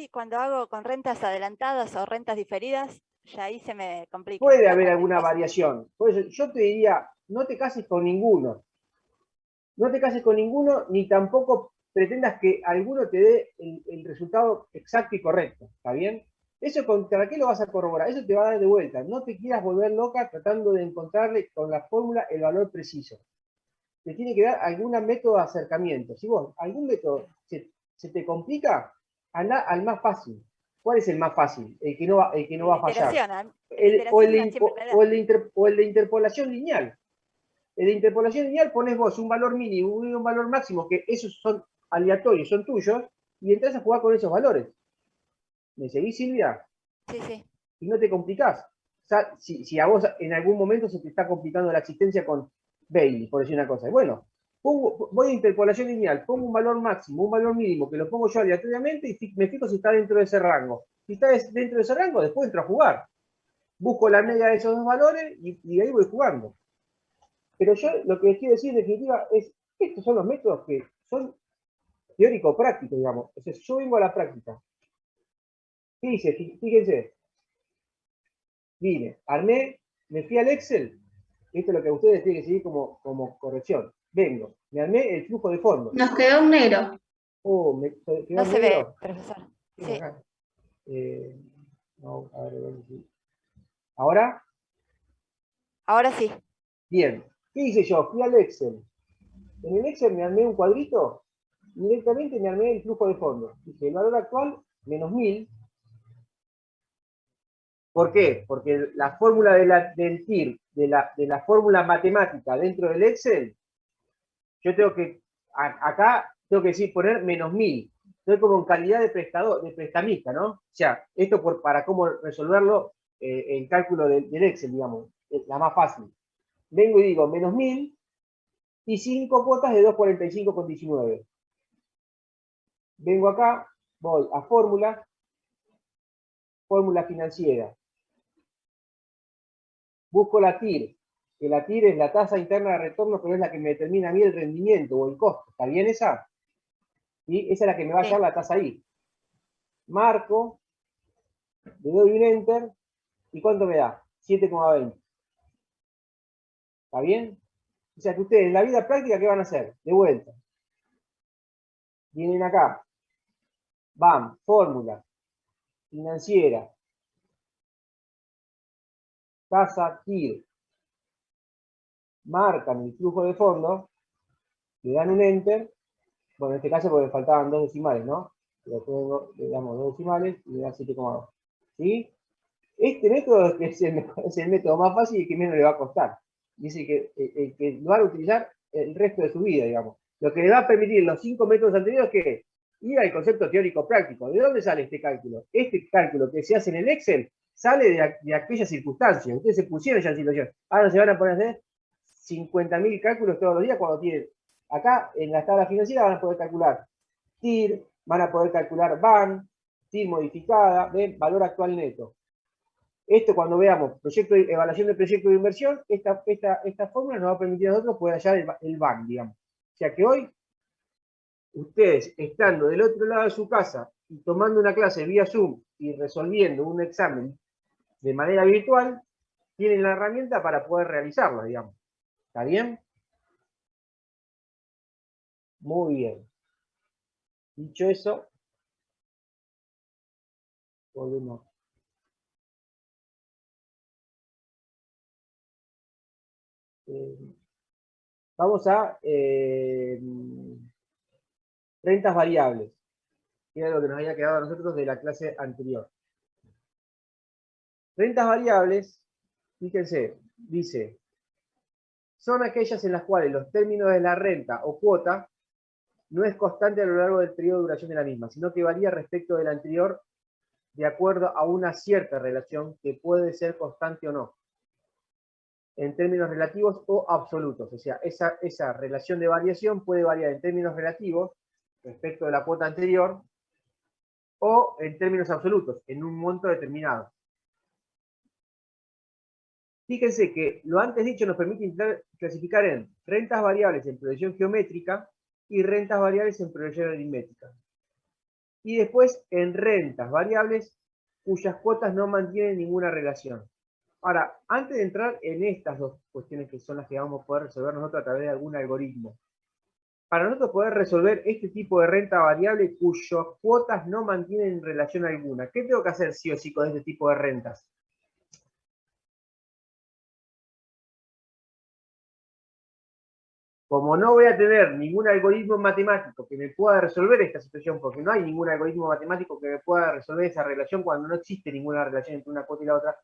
cuando hago con rentas adelantadas o rentas diferidas, ya ahí se me complica Puede la haber alguna cuantificación. variación. Por eso yo te diría, no te cases con ninguno. No te cases con ninguno, ni tampoco pretendas que alguno te dé el resultado exacto y correcto. ¿Está bien? Eso contra qué lo vas a corroborar. Eso te va a dar de vuelta. No te quieras volver loca tratando de encontrarle con la fórmula el valor preciso. Te tiene que dar algún método de acercamiento. Si vos, algún método se te complica, anda al más fácil. ¿Cuál es el más fácil? El que no va a fallar. O el de interpolación lineal. El de interpolación lineal pones vos un valor mínimo y un valor máximo, que esos son aleatorios, son tuyos, y entras a jugar con esos valores. ¿Me seguís, Silvia? Sí, sí. Y no te complicás. O sea, si a vos en algún momento se te está complicando la existencia con Bailey, por decir una cosa. Bueno, voy a interpolación lineal, pongo un valor máximo, un valor mínimo, que lo pongo yo aleatoriamente y me fijo si está dentro de ese rango. Si está dentro de ese rango, después entro a jugar. Busco la media de esos dos valores y ahí voy jugando. Pero yo lo que les quiero decir en definitiva es, estos son los métodos que son teórico-prácticos, digamos. O sea, yo vengo a la práctica. ¿Qué hice? Fíjense. Vine, armé, me fui al Excel. Esto es lo que ustedes tienen que seguir como corrección. Vengo, me armé el flujo de fondos. Nos quedó un negro. Oh, me quedó No se ve, negro. profesor. Sí, Sí. acá. No, a ver si. ¿Ahora? Ahora sí. Bien. ¿Qué hice yo? Fui al Excel. En el Excel me armé un cuadrito y directamente me armé el flujo de fondos. Dije, el valor actual, menos 1000. ¿Por qué? Porque la fórmula del TIR, de la fórmula matemática dentro del Excel, yo tengo que, acá tengo que decir, poner menos 1000. Estoy como en calidad de prestador, de prestamista, ¿no? O sea, esto para cómo resolverlo, el cálculo del Excel, digamos, la más fácil. Vengo y digo, menos 1000 y 5 cuotas de 245,19. Vengo acá, voy a fórmula financiera. Busco la TIR, que la TIR es la tasa interna de retorno, pero es la que me determina a mí el rendimiento o el costo. ¿Está bien esa? ¿Sí? Esa es la que me va a dar la tasa I. Marco, le doy un enter, ¿y cuánto me da? 7,20. ¿Está bien? O sea que ustedes en la vida práctica, ¿qué van a hacer? De vuelta. Vienen acá. Van, fórmula financiera. Tasa TIR. marcan el flujo de fondo, le dan un enter, bueno, en este caso porque faltaban 2 decimales, ¿no? Le damos 2 decimales y le da 7,2. ¿Sí? Este método es el método más fácil y que menos le va a costar. Dice que el que lo van a utilizar el resto de su vida, digamos. Lo que le va a permitir los 5 métodos anteriores es que ir al concepto teórico práctico. ¿De dónde sale este cálculo? Este cálculo que se hace en el Excel sale de aquellas circunstancias. Ustedes se pusieron ya en situación. Ahora se van a poner a hacer 50.000 cálculos todos los días cuando tienen. Acá en la tabla financiera van a poder calcular TIR, van a poder calcular BAN, TIR modificada, ¿ven? Valor actual neto. Esto cuando veamos evaluación del proyecto de inversión, esta fórmula nos va a permitir a nosotros poder hallar el BAN, digamos. O sea que hoy, ustedes estando del otro lado de su casa y tomando una clase vía Zoom y resolviendo un examen de manera virtual, tienen la herramienta para poder realizarlo, digamos. ¿Está bien? Muy bien. Dicho eso, volvemos. Vamos a rentas variables, que era lo que nos había quedado a nosotros de la clase anterior. Rentas variables, fíjense, dice, son aquellas en las cuales los términos de la renta o cuota no es constante a lo largo del periodo de duración de la misma, sino que varía respecto del anterior de acuerdo a una cierta relación que puede ser constante o no, en términos relativos o absolutos. O sea, esa relación de variación puede variar en términos relativos respecto de la cuota anterior o en términos absolutos, en un monto determinado. Fíjense que lo antes dicho nos permite clasificar en rentas variables en progresión geométrica y rentas variables en progresión aritmética. Y después en rentas variables cuyas cuotas no mantienen ninguna relación. Ahora, antes de entrar en estas dos cuestiones que son las que vamos a poder resolver nosotros a través de algún algoritmo, para nosotros poder resolver este tipo de renta variable cuyas cuotas no mantienen relación alguna, ¿qué tengo que hacer sí o sí con este tipo de rentas? Como no voy a tener ningún algoritmo matemático que me pueda resolver esta situación, porque no hay ningún algoritmo matemático que me pueda resolver esa relación cuando no existe ninguna relación entre una cuota y la otra,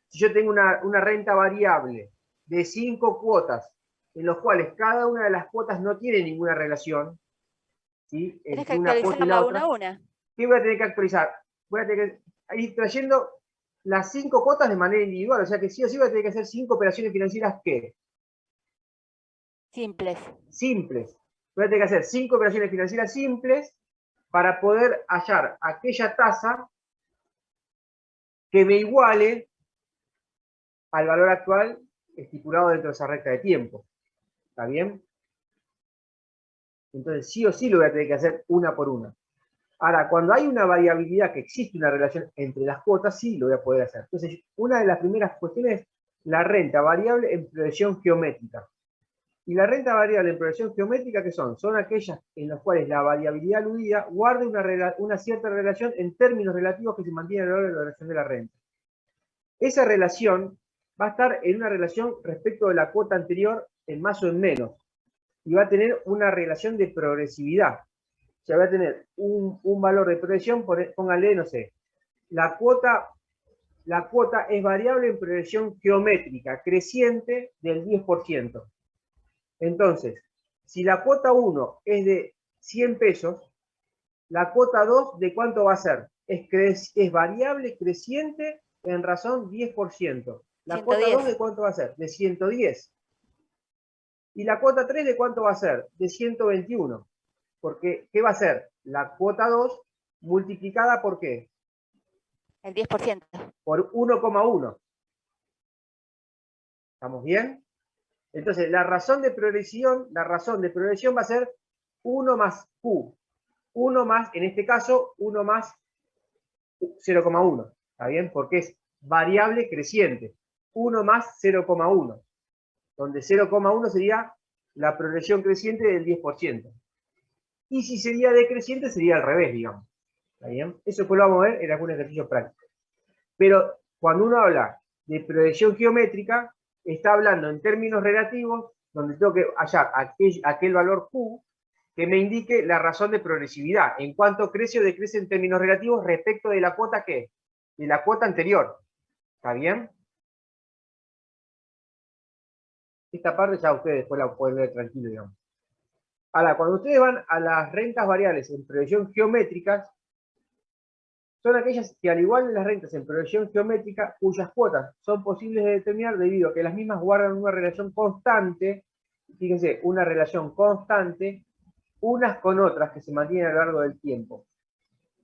si yo tengo una renta variable de 5 cuotas, en los cuales cada una de las cuotas no tiene ninguna relación, ¿sí? Entre una cuota y la otra, ¿qué voy a tener que actualizar? Voy a tener que ir trayendo las 5 cuotas de manera individual, o sea que sí o sí voy a tener que hacer 5 operaciones financieras que simples. Voy a tener que hacer 5 operaciones financieras simples para poder hallar aquella tasa que me iguale al valor actual estipulado dentro de esa recta de tiempo. ¿Está bien? Entonces sí o sí lo voy a tener que hacer una por una. Ahora, cuando hay una variabilidad que existe una relación entre las cuotas, sí lo voy a poder hacer. Entonces, una de las primeras cuestiones es la renta variable en progresión geométrica. Y la renta variable en progresión geométrica, ¿qué son? Son aquellas en las cuales la variabilidad aludida guarda una cierta relación en términos relativos que se mantiene a lo largo de la relación de la renta. Esa relación va a estar en una relación respecto de la cuota anterior en más o en menos. Y va a tener una relación de progresividad. O sea, va a tener un valor de progresión, póngale, no sé, la cuota es variable en progresión geométrica, creciente del 10%. Entonces, si la cuota 1 es de 100 pesos, la cuota 2, ¿de cuánto va a ser? Es variable creciente en razón 10%. La 110. Cuota 2, ¿de cuánto va a ser? De 110. Y la cuota 3, ¿de cuánto va a ser? De 121. Porque, ¿qué va a ser? La cuota 2 multiplicada ¿por qué? El 10%. Por 1,1. ¿Estamos bien? Entonces, la razón de progresión va a ser 1 más Q. 1 más, en este caso, 1 más 0,1. ¿Está bien? Porque es variable creciente. 1 más 0,1. Donde 0,1 sería la progresión creciente del 10%. Y si sería decreciente, sería al revés, digamos. ¿Está bien? Eso después lo vamos a ver en algún ejercicio práctico. Pero cuando uno habla de progresión geométrica, está hablando en términos relativos, donde tengo que hallar aquel valor Q que me indique la razón de progresividad, en cuanto crece o decrece en términos relativos respecto de la cuota ¿qué? De la cuota anterior. ¿Está bien? Esta parte ya ustedes después la pueden ver tranquilo, digamos. Ahora, cuando ustedes van a las rentas variables en progresión geométrica, son aquellas que, al igual que las rentas en progresión geométrica, cuyas cuotas son posibles de determinar debido a que las mismas guardan una relación constante, fíjense, una relación constante, unas con otras que se mantienen a lo largo del tiempo.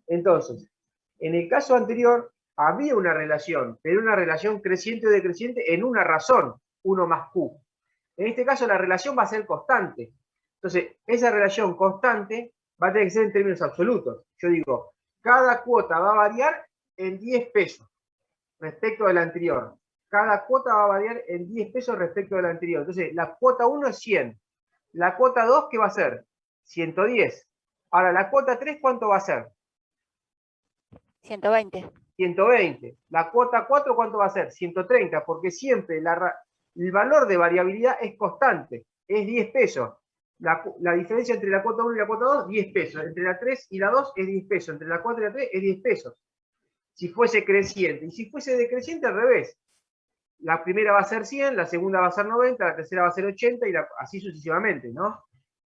Entonces, en el caso anterior, había una relación, pero una relación creciente o decreciente en una razón, 1 más Q. En este caso, la relación va a ser constante. Entonces, esa relación constante va a tener que ser en términos absolutos. Yo digo, cada cuota va a variar en 10 pesos respecto de la anterior. Cada cuota va a variar en 10 pesos respecto de la anterior. Entonces, la cuota 1 es 100. La cuota 2, ¿qué va a ser? 110. Ahora, la cuota 3, ¿cuánto va a ser? 120. 120. La cuota 4, ¿cuánto va a ser? 130, porque siempre el valor de variabilidad es constante, es 10 pesos. La diferencia entre la cuota 1 y la cuota 2, 10 pesos. Entre la 3 y la 2 es 10 pesos. Entre la 4 y la 3 es 10 pesos. Si fuese creciente. Y si fuese decreciente, al revés. La primera va a ser 100, la segunda va a ser 90, la tercera va a ser 80 y así sucesivamente, ¿no?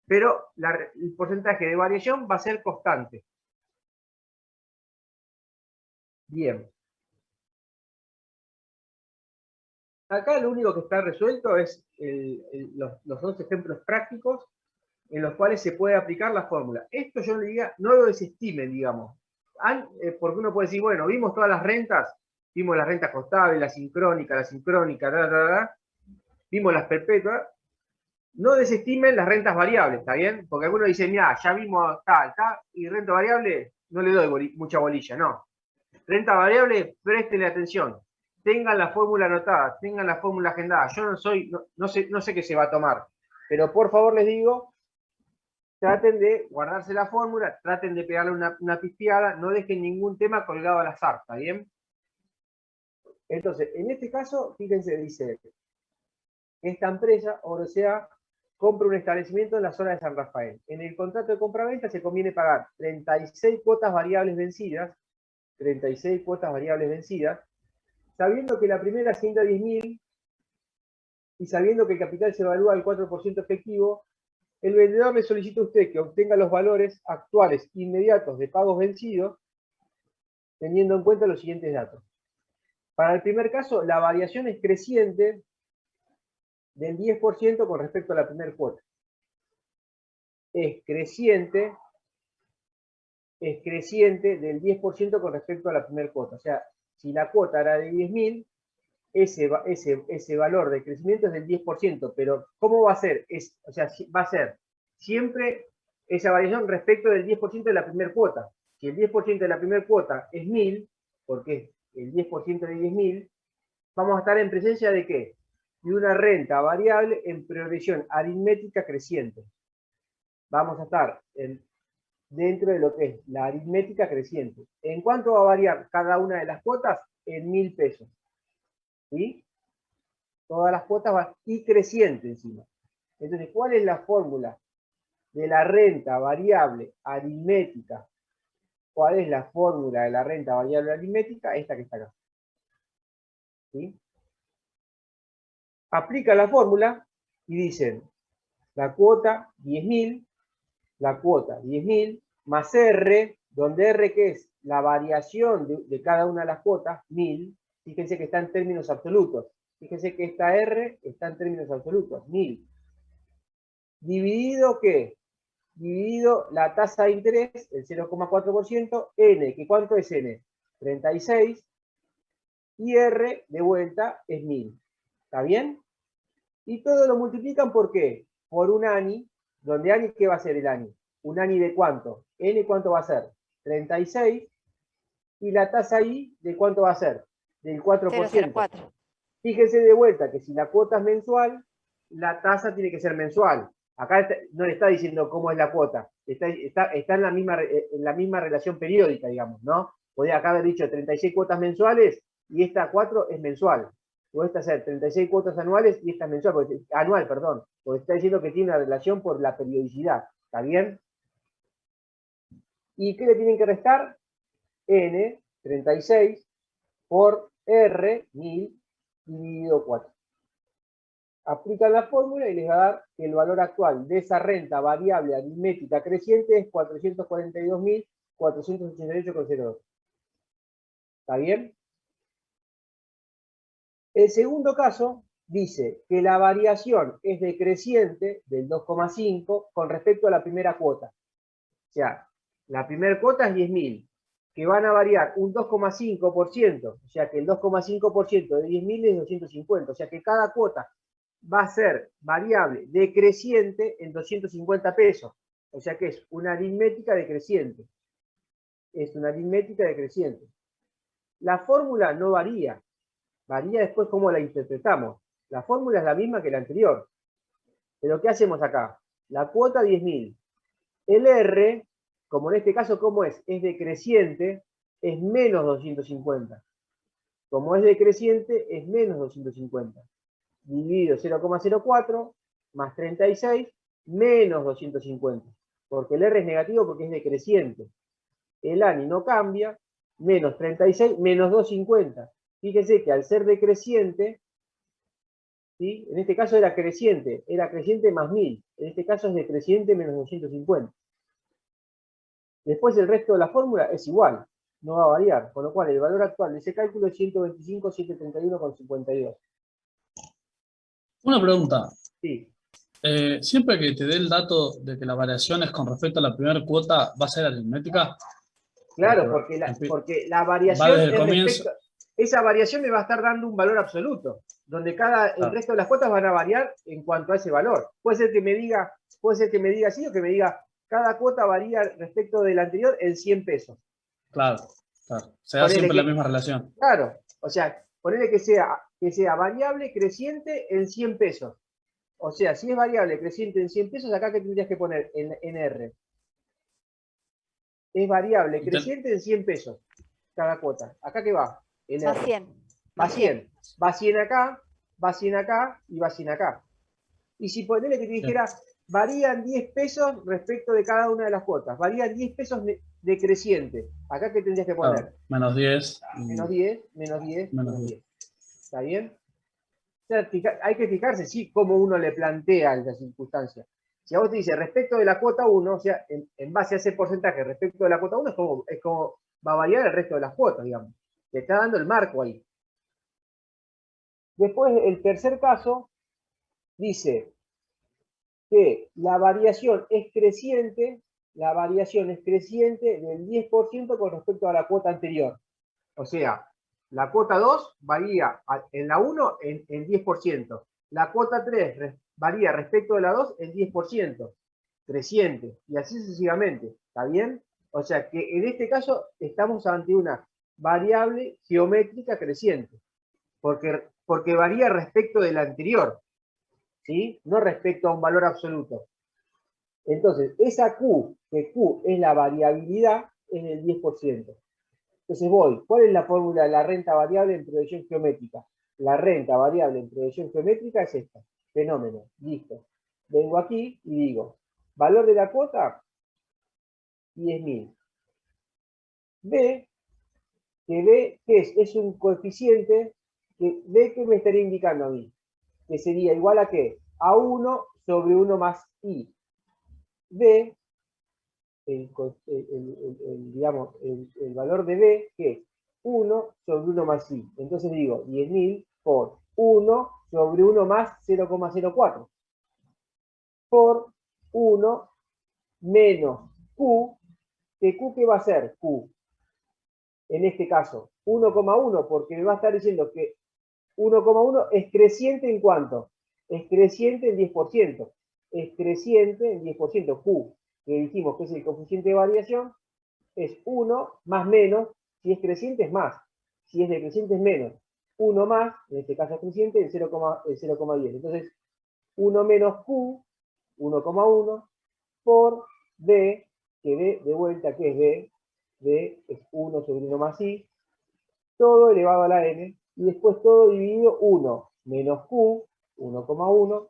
Pero el porcentaje de variación va a ser constante. Bien. Acá lo único que está resuelto es los dos ejemplos prácticos en los cuales se puede aplicar la fórmula. Esto yo le diría, no lo desestimen, digamos. Porque uno puede decir, bueno, vimos todas las rentas, vimos las rentas contables, la sincrónica, vimos las perpetuas. No desestimen las rentas variables, ¿está bien? Porque algunos dicen, mira, ya vimos tal, y renta variable, no le doy mucha bolilla, no. Renta variable, préstenle atención. Tengan la fórmula anotada, tengan la fórmula agendada. Yo no sé qué se va a tomar, pero por favor les digo, traten de guardarse la fórmula, traten de pegarle una pisteada, no dejen ningún tema colgado al azar, ¿está bien? Entonces, en este caso, fíjense, dice, esta empresa, Orsea, compra un establecimiento en la zona de San Rafael. En el contrato de compra-venta se conviene pagar 36 cuotas variables vencidas, 36 cuotas variables vencidas, sabiendo que la primera asciende a 10.000 y sabiendo que el capital se evalúa al 4% efectivo, el vendedor le solicita a usted que obtenga los valores actuales inmediatos de pagos vencidos, teniendo en cuenta los siguientes datos. Para el primer caso, la variación es creciente del 10% con respecto a la primera cuota. Es creciente del 10% con respecto a la primera cuota. O sea, si la cuota era de 10.000, ese valor de crecimiento es del 10%, pero ¿cómo va a ser? O sea, va a ser siempre esa variación respecto del 10% de la primera cuota. Si el 10% de la primera cuota es 1.000, porque es el 10% de 10.000, vamos a estar en presencia de ¿qué? De una renta variable en progresión aritmética creciente. Vamos a estar dentro de lo que es la aritmética creciente. ¿En cuánto va a variar cada una de las cuotas? En 1.000 pesos. ¿Sí? Todas las cuotas van y creciente encima. Entonces, ¿cuál es la fórmula de la renta variable aritmética? ¿Cuál es la fórmula de la renta variable aritmética? Esta que está acá. ¿Sí? Aplica la fórmula y dicen la cuota 10.000, la cuota 10.000 más R, donde R que es la variación de cada una de las cuotas, 1.000, fíjense que está en términos absolutos. Fíjense que esta R está en términos absolutos, 1.000. ¿Dividido qué? Dividido la tasa de interés, el 0,4%, N, que ¿cuánto es N? 36, y R de vuelta es 1.000. ¿Está bien? Y todo lo multiplican ¿por qué? Por un ANI, donde ANI, ¿qué va a ser el ANI? ¿Un ANI de cuánto? N, ¿cuánto va a ser? 36, y la tasa I, ¿de cuánto va a ser? Del 4%. 0,04. Fíjense de vuelta que si la cuota es mensual, la tasa tiene que ser mensual. Acá no le está diciendo cómo es la cuota, está en la misma relación periódica, digamos, ¿no? Podría acá haber dicho 36 cuotas mensuales y esta 4 es mensual. puede hacer 36 cuotas anuales y esta mensual, anual, perdón, porque está diciendo que tiene una relación por la periodicidad, ¿está bien? ¿Y qué le tienen que restar? N, 36, por R, 1000, dividido 4. Aplican la fórmula y les va a dar que el valor actual de esa renta variable aritmética creciente es 442.488,02. ¿Está bien? El segundo caso dice que la variación es decreciente del 2,5 con respecto a la primera cuota. O sea, la primera cuota es 10.000, que van a variar un 2,5%, o sea que el 2,5% de 10.000 es 250, o sea que cada cuota va a ser variable decreciente en 250 pesos, o sea que es una aritmética decreciente. Es una aritmética decreciente. La fórmula no varía, varía después cómo la interpretamos. La fórmula es la misma que la anterior. Pero ¿qué hacemos acá? La cuota 10.000. El R, como en este caso, ¿cómo es? Es decreciente, es menos 250. Como es decreciente, es menos 250. Dividido 0,04 más 36 menos 250. Porque el R es negativo porque es decreciente. El ANI no cambia, menos 36 menos 250. Fíjense que al ser decreciente, ¿sí? En este caso era creciente más 1000. En este caso es decreciente menos 250. Después el resto de la fórmula es igual, no va a variar, con lo cual el valor actual de ese cálculo es 125.731,52. Una pregunta. Sí, Siempre que te dé el dato de que la variación es con respecto a la primera cuota, ¿va a ser aritmética? claro, porque la variación desde el es comienzo. respecto. Esa variación me va a estar dando un valor absoluto, donde el resto de las cuotas van a variar en cuanto a ese valor. Puede ser que me diga así o que me diga cada cuota varía respecto del anterior en 100 pesos. Claro. Se da Ponele siempre la que, misma relación. claro, o sea, ponele que sea variable creciente en 100 pesos. O sea, si es variable creciente en 100 pesos, acá ¿qué tendrías que poner en R? Es variable creciente en 100 pesos cada cuota. ¿Acá qué va? En Más R. 100. Va Más 100. Va 100 acá, va 100 acá y va 100 acá. Y si ponele que te dijera, varían 10 pesos respecto de cada una de las cuotas. Varían 10 pesos decreciente. ¿Acá qué tendrías que poner? Claro, menos 10. Menos 10, menos 10, Menos menos 10. 10. ¿Está bien? O sea, hay que fijarse, sí, cómo uno le plantea esa circunstancia. Si a vos te dice respecto de la cuota 1, o sea, en base a ese porcentaje respecto de la cuota 1, es como va a variar el resto de las cuotas, digamos. Te está dando el marco ahí. Después, el tercer caso dice que la variación es creciente del 10% con respecto a la cuota anterior. O sea, la cuota 2 varía en la 1 en 10%. La cuota 3 varía respecto de la 2 en 10%. Creciente. Y así sucesivamente. ¿Está bien? O sea que en este caso estamos ante una variable geométrica creciente. Porque varía respecto de la anterior. ¿Sí? No respecto a un valor absoluto. Entonces, esa Q, que Q es la variabilidad, es del 10%. Entonces ¿cuál es la fórmula de la renta variable en proyección geométrica? La renta variable en proyección geométrica es esta. Fenómeno. Listo. Vengo aquí y digo, valor de la cuota, 10.000. B, ¿qué es un coeficiente B que me estaría indicando a mí, que sería igual a ¿qué? A 1 sobre 1 más I. B, digamos, el valor de B, que es 1 sobre 1 más I. Entonces digo 10.000 por 1 sobre 1 más 0,04. Por 1 menos Q, que Q, ¿qué va a ser? Q, en este caso, 1,1, porque me va a estar diciendo que 1,1 es creciente ¿en cuánto? Es creciente en 10%. Es creciente en 10%. Q, que dijimos que es el coeficiente de variación, es 1 más menos. Si es creciente es más. Si es decreciente es menos. 1 más, en este caso es creciente, el 0,10. Entonces, 1 menos Q, 1,1, por B, que B de vuelta, ¿qué es B? B es 1 sobre 1 más I, todo elevado a la N, y después todo dividido 1 menos Q, 1,1,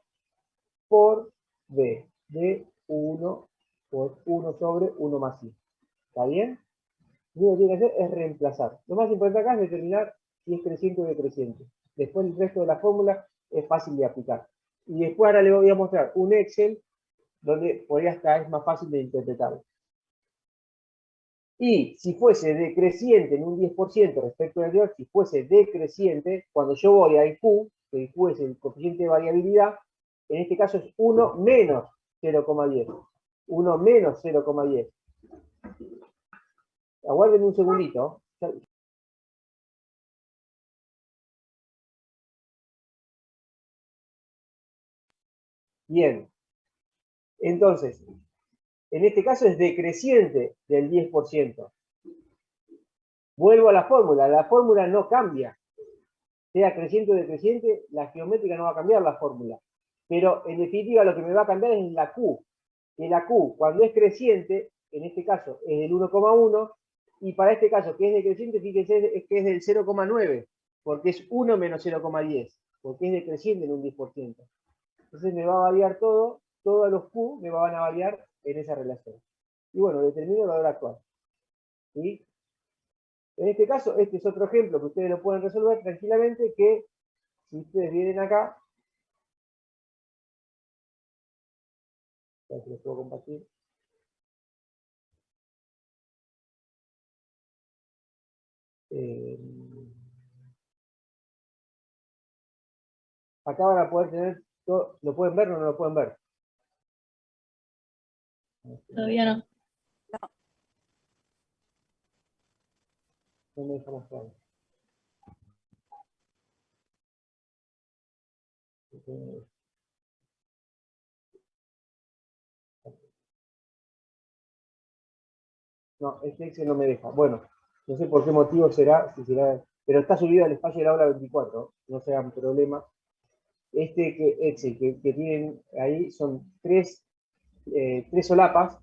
por B, de 1 por 1 sobre 1 más I. ¿Está bien? Lo único que tiene que hacer es reemplazar. Lo más importante acá es determinar si es creciente o decreciente. Después el resto de la fórmula es fácil de aplicar. Y después ahora le voy a mostrar un Excel donde por ahí hasta es más fácil de interpretarlo. Y si fuese decreciente en un 10% respecto al anterior, si fuese decreciente, cuando yo voy al Q, que el Q es el coeficiente de variabilidad, en este caso es 1 menos 0,10. 1 menos 0,10. Aguarden un segundito. Bien. Entonces, en este caso es decreciente del 10%. Vuelvo a la fórmula no cambia. Sea creciente o decreciente, la geométrica no va a cambiar la fórmula. Pero en definitiva lo que me va a cambiar es la Q. Que la Q, cuando es creciente, en este caso es del 1,1, y para este caso que es decreciente, fíjense es que es del 0,9, porque es 1 menos 0,10, porque es decreciente en un 10%. Entonces me va a variar todo, todos los Q me van a variar en esa relación. Y bueno, determino el valor actual. ¿Sí? En este caso, este es otro ejemplo que ustedes lo pueden resolver tranquilamente, que si ustedes vienen acá, a ver si les puedo compartir. Acá van a poder tener, todo, ¿lo pueden ver o no lo pueden ver? Todavía no. No me deja mostrar. No, este Excel no me deja. Bueno, no sé por qué motivo será, si será, pero está subido al espacio del aula 24, no sea un problema. Este Excel que tienen ahí son tres solapas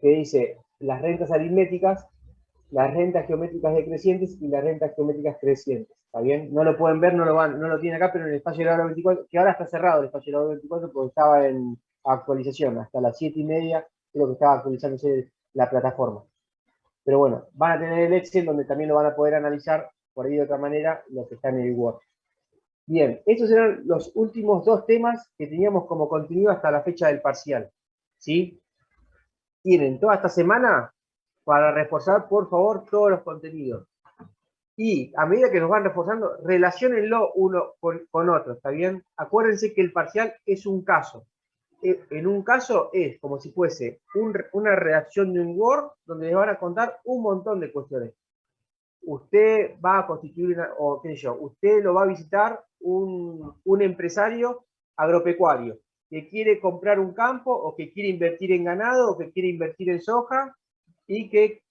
que dice las rentas aritméticas, las rentas geométricas decrecientes y las rentas geométricas crecientes. ¿Está bien? No lo pueden ver, no lo tienen acá, pero en el espacio del aula 24, que ahora está cerrado el espacio del aula 24 porque estaba en actualización, hasta las 7:30 creo que estaba actualizándose la plataforma. Pero bueno, van a tener el Excel donde también lo van a poder analizar por ahí de otra manera los que están en el Word. Bien, estos eran los últimos dos temas que teníamos como contenido hasta la fecha del parcial. ¿Sí? Tienen toda esta semana para reforzar, por favor, todos los contenidos. Y a medida que nos van reforzando, relaciónenlo uno con otro, ¿está bien? Acuérdense que el parcial es un caso. En un caso es como si fuese una redacción de un Word donde les van a contar un montón de cuestiones. Usted va a constituir, o qué sé yo, usted lo va a visitar un empresario agropecuario que quiere comprar un campo o que quiere invertir en ganado o que quiere invertir en soja y que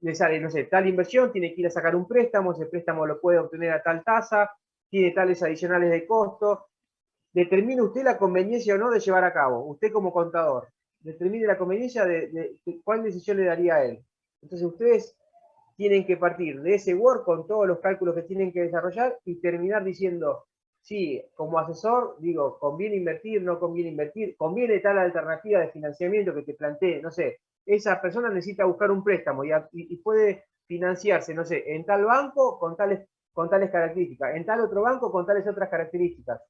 le sale, no sé, tal inversión, tiene que ir a sacar un préstamo, ese préstamo lo puede obtener a tal tasa, tiene tales adicionales de costo. Determine usted la conveniencia o no de llevar a cabo, usted como contador. Determine la conveniencia de cuál decisión le daría a él. Entonces ustedes tienen que partir de ese Word con todos los cálculos que tienen que desarrollar y terminar diciendo, sí, como asesor, digo, conviene invertir, no conviene invertir, conviene tal alternativa de financiamiento que te plantee, no sé, esa persona necesita buscar un préstamo y puede financiarse, no sé, en tal banco con tales características, en tal otro banco con tales otras características.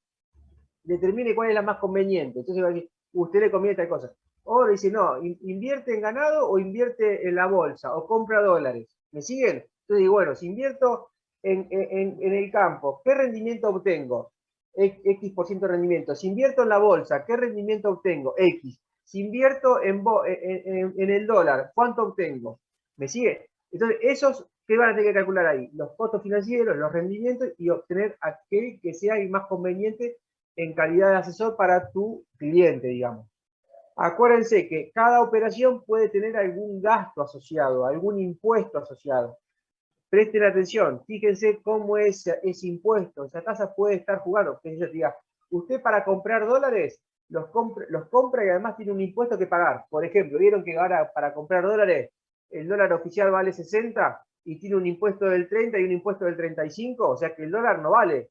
Determine cuál es la más conveniente. Entonces va a decir, usted le conviene tal cosa. O le dice, no, invierte en ganado o invierte en la bolsa o compra dólares. ¿Me siguen? Entonces digo, bueno, si invierto en el campo, ¿qué rendimiento obtengo? X% de rendimiento. Si invierto en la bolsa, ¿qué rendimiento obtengo? X. Si invierto en el dólar, ¿cuánto obtengo? ¿Me sigue? Entonces, esos, ¿qué van a tener que calcular ahí? Los costos financieros, los rendimientos y obtener aquel que sea el más conveniente en calidad de asesor para tu cliente, digamos. Acuérdense que cada operación puede tener algún gasto asociado, algún impuesto asociado. Presten atención, fíjense cómo es ese impuesto, esa tasa puede estar jugando. Que yo diga, usted para comprar dólares los compra y además tiene un impuesto que pagar. Por ejemplo, vieron que ahora para comprar dólares el dólar oficial vale 60, y tiene un impuesto del 30 y un impuesto del 35, o sea que el dólar no vale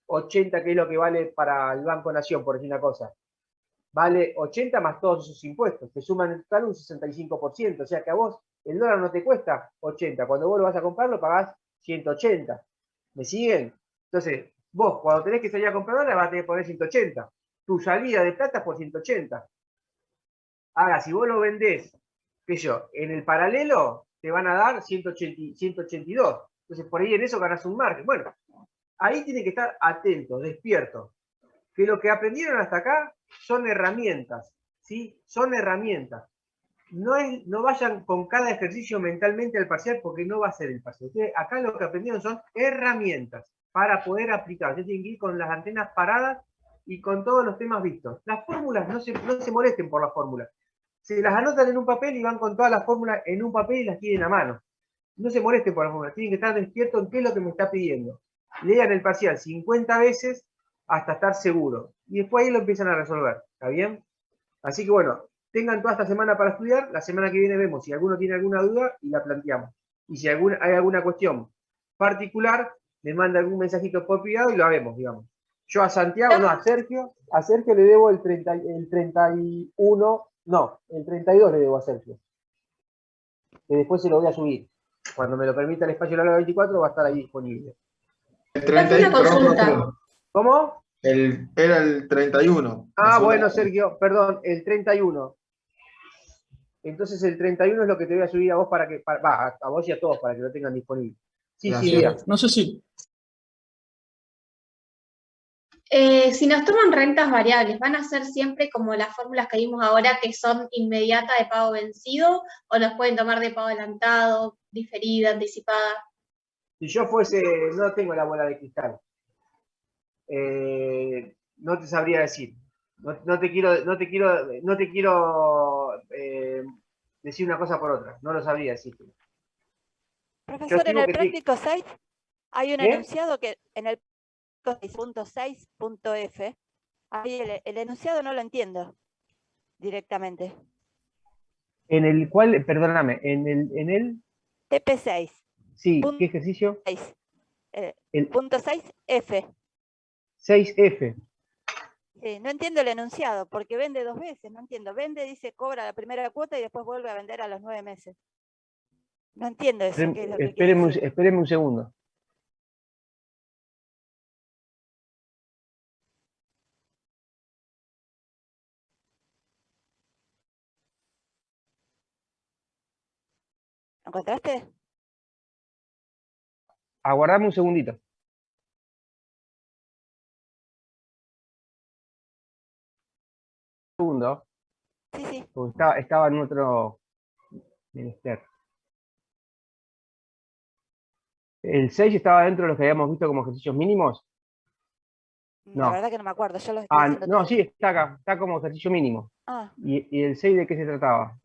80, que es lo que vale para el Banco Nación, por decir una cosa. Vale 80 más todos esos impuestos, te suman en total un 65%, o sea que a vos el dólar no te cuesta 80, cuando vos lo vas a comprar lo pagás 180. ¿Me siguen? Entonces, vos cuando tenés que salir a comprar dólares vas a tener que poner 180. Tu salida de plata es por 180. Ahora, si vos lo vendés, qué sé yo, en el paralelo, te van a dar 180, 182. Entonces, por ahí en eso ganás un margen. Bueno, ahí tienen que estar atentos, despiertos. Que lo que aprendieron hasta acá son herramientas, ¿sí? Son herramientas. No vayan con cada ejercicio mentalmente al parcial porque no va a ser el parcial. Ustedes, acá lo que aprendieron son herramientas para poder aplicar. Ustedes tienen que ir con las antenas paradas y con todos los temas vistos. Las fórmulas, no se molesten por las fórmulas. Se las anotan en un papel y van con todas las fórmulas en un papel y las tienen a mano. No se molesten por las fórmulas. Tienen que estar despiertos en qué es lo que me está pidiendo. Lean el parcial 50 veces hasta estar seguro. Y después ahí lo empiezan a resolver. ¿Está bien? Así que bueno, tengan toda esta semana para estudiar. La semana que viene vemos si alguno tiene alguna duda y la planteamos. Y si hay alguna cuestión particular, me manda algún mensajito por privado y lo vemos, digamos. Yo a Santiago, no, a Sergio le debo el 31, no, el 32 le debo a Sergio. Que después se lo voy a subir. Cuando me lo permita el espacio de la 24 va a estar ahí disponible. El 31, Una consulta. ¿Cómo? Era el 31. Ah, bueno, Sergio, perdón, el 31. Entonces el 31 es lo que te voy a subir a vos a vos y a todos para que lo tengan disponible. Sí, Gracias. sí, mira. No sé si. Si nos toman rentas variables, ¿van a ser siempre como las fórmulas que vimos ahora, que son inmediata de pago vencido, o nos pueden tomar de pago adelantado, diferida, anticipada? Si yo fuese, no tengo la bola de cristal. No te sabría decir. No te quiero decir una cosa por otra. No lo sabría decir. Profesor, en el práctico 6 hay un ¿Qué? enunciado que en el 6.6.f, ahí el enunciado no lo entiendo directamente. En el cual, perdóname, en el TP6. sí, ¿qué ejercicio? 6. El Punto 6F. 6F. Sí, no entiendo el enunciado, porque vende 2 veces, no entiendo. Vende, dice, cobra la primera cuota y después vuelve a vender a los 9 meses. No entiendo eso, qué es lo que quiere decir. Espéreme un segundo. ¿Lo encontraste? Aguardame un segundito. Un segundo. Sí, sí. Porque estaba en otro menester. ¿El 6 estaba dentro de los que habíamos visto como ejercicios mínimos? La No. verdad que no me acuerdo, yo los estoy haciendo No, todos. sí, está acá, está como ejercicio mínimo. Ah, ¿Y el 6 de qué se trataba?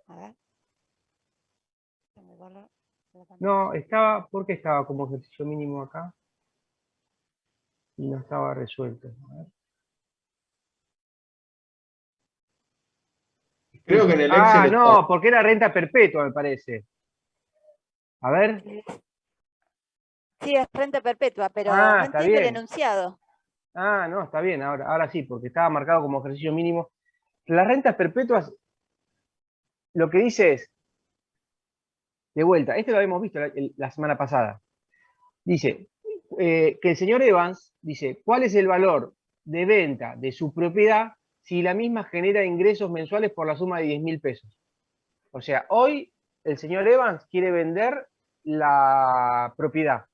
a ver. No, ¿por qué estaba como ejercicio mínimo acá? Y no estaba resuelto. A ver. Creo que en el Excel No, porque era renta perpetua, me parece. A ver. Sí, es renta perpetua, pero no está entiendo el bien. enunciado. No, está bien, ahora sí, porque estaba marcado como ejercicio mínimo. Las rentas perpetuas, lo que dice es, de vuelta, esto lo habíamos visto la semana pasada. Dice que el señor Evans dice, ¿cuál es el valor de venta de su propiedad si la misma genera ingresos mensuales por la suma de 10.000 pesos? O sea, hoy el señor Evans quiere vender la propiedad.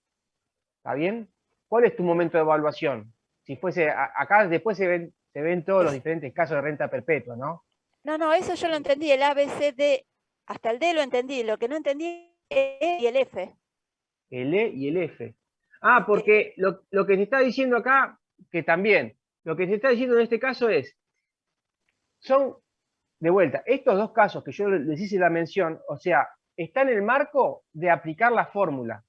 ¿Está bien? ¿Cuál es tu momento de evaluación? Si fuese, acá después se ven todos los diferentes casos de renta perpetua, ¿no? No, eso yo lo entendí, el A, B, C, D, hasta el D lo entendí, lo que no entendí es el E y el F. El E y el F. Porque lo que se está diciendo acá, que también, lo que se está diciendo en este caso son, de vuelta, estos dos casos que yo les hice la mención, o sea, está en el marco de aplicar la fórmula.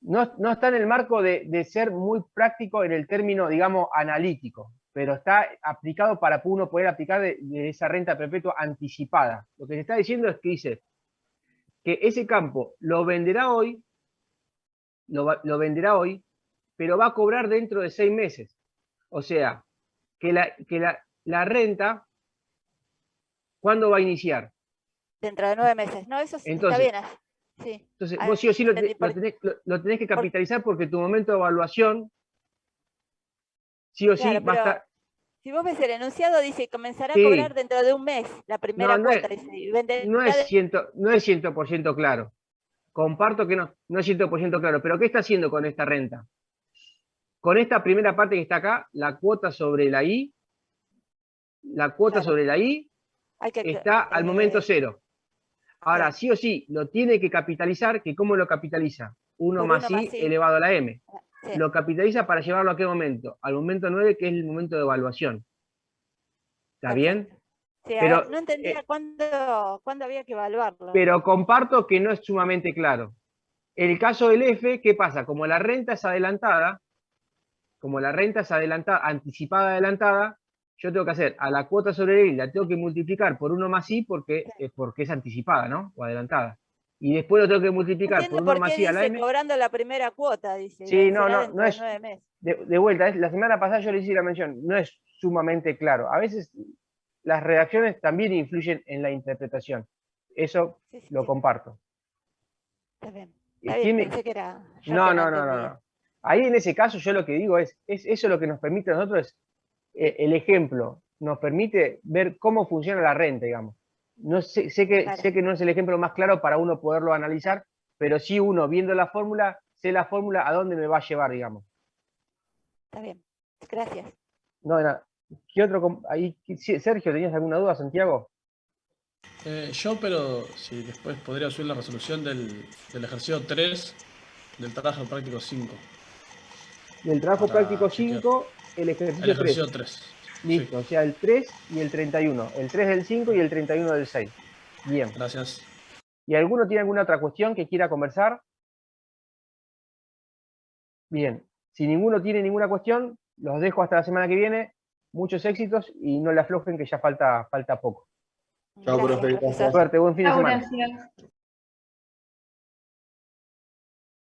No está en el marco de ser muy práctico en el término, digamos, analítico, pero está aplicado para uno poder aplicar de esa renta perpetua anticipada. Lo que se está diciendo es que dice, que ese campo lo venderá hoy, lo venderá hoy, pero va a cobrar dentro de 6 meses. O sea, que la renta, ¿cuándo va a iniciar? Dentro de 9 meses. No, eso Entonces, está bien. Sí. Entonces, vos sí o sí lo tenés que capitalizar porque tu momento de evaluación, sí o sí, Claro, va a pero estar... si vos ves el enunciado, dice comenzará a Sí. cobrar dentro de un mes la primera No, cuota. Dice, y venderá no es 100% claro. Comparto que no es 100% claro. Pero ¿qué está haciendo con esta renta? Con esta primera parte que está acá, la cuota sobre la I, hay que, está al momento 0. Ahora, sí o sí, lo tiene que capitalizar, que ¿cómo lo capitaliza? 1 por más 1 más I I. elevado a la M. Sí. Lo capitaliza para llevarlo a qué momento? Al momento 9, que es el momento de evaluación. ¿Está bien? Perfecto. Sí, Pero, no entendía cuándo había que evaluarlo. pero comparto que no es sumamente claro. El caso del F, ¿qué pasa? Como la renta es adelantada, anticipada adelantada, yo tengo que hacer a la cuota sobre I, la tengo que multiplicar por 1 más I porque es anticipada, ¿no? O adelantada. Y después lo tengo que No multiplicar por entiendo 1 por más qué I a la dice M. cobrando la primera cuota, dice, y Sí, no vencerá dentro de es, 9 meses. de vuelta, la semana pasada yo le hice la mención, no es sumamente claro. A veces las redacciones también influyen en la interpretación. Eso Sí, sí, lo comparto. está bien. Está bien, pensé que era yo No, que no, no no, entendía. no. Ahí en ese caso yo lo que digo es eso lo que nos permite a nosotros es el ejemplo, nos permite ver cómo funciona la renta, digamos. No sé Claro, que no es el ejemplo más claro para uno poderlo analizar, pero sí uno viendo la fórmula, sé la fórmula a dónde me va a llevar, digamos. está bien. Gracias. No, ¿qué otro? Ahí, Sergio, ¿tenías alguna duda, Santiago? Pero si después podría subir la resolución del ejercicio 3 del trabajo práctico 5. Del trabajo práctico Para chequear. 5, el El ejercicio 3. ejercicio 3. Sí, Listo, o sea, el 3 y el 31. El 3 del 5 y el 31 del 6. Bien. gracias. ¿Y alguno tiene alguna otra cuestión que quiera conversar? Bien. Si ninguno tiene ninguna cuestión, los dejo hasta la semana que viene. Muchos éxitos y no le aflojen que ya falta poco. Chao, Gracias, profe. profesor. Suerte, buen fin de Chao, semana. gracias.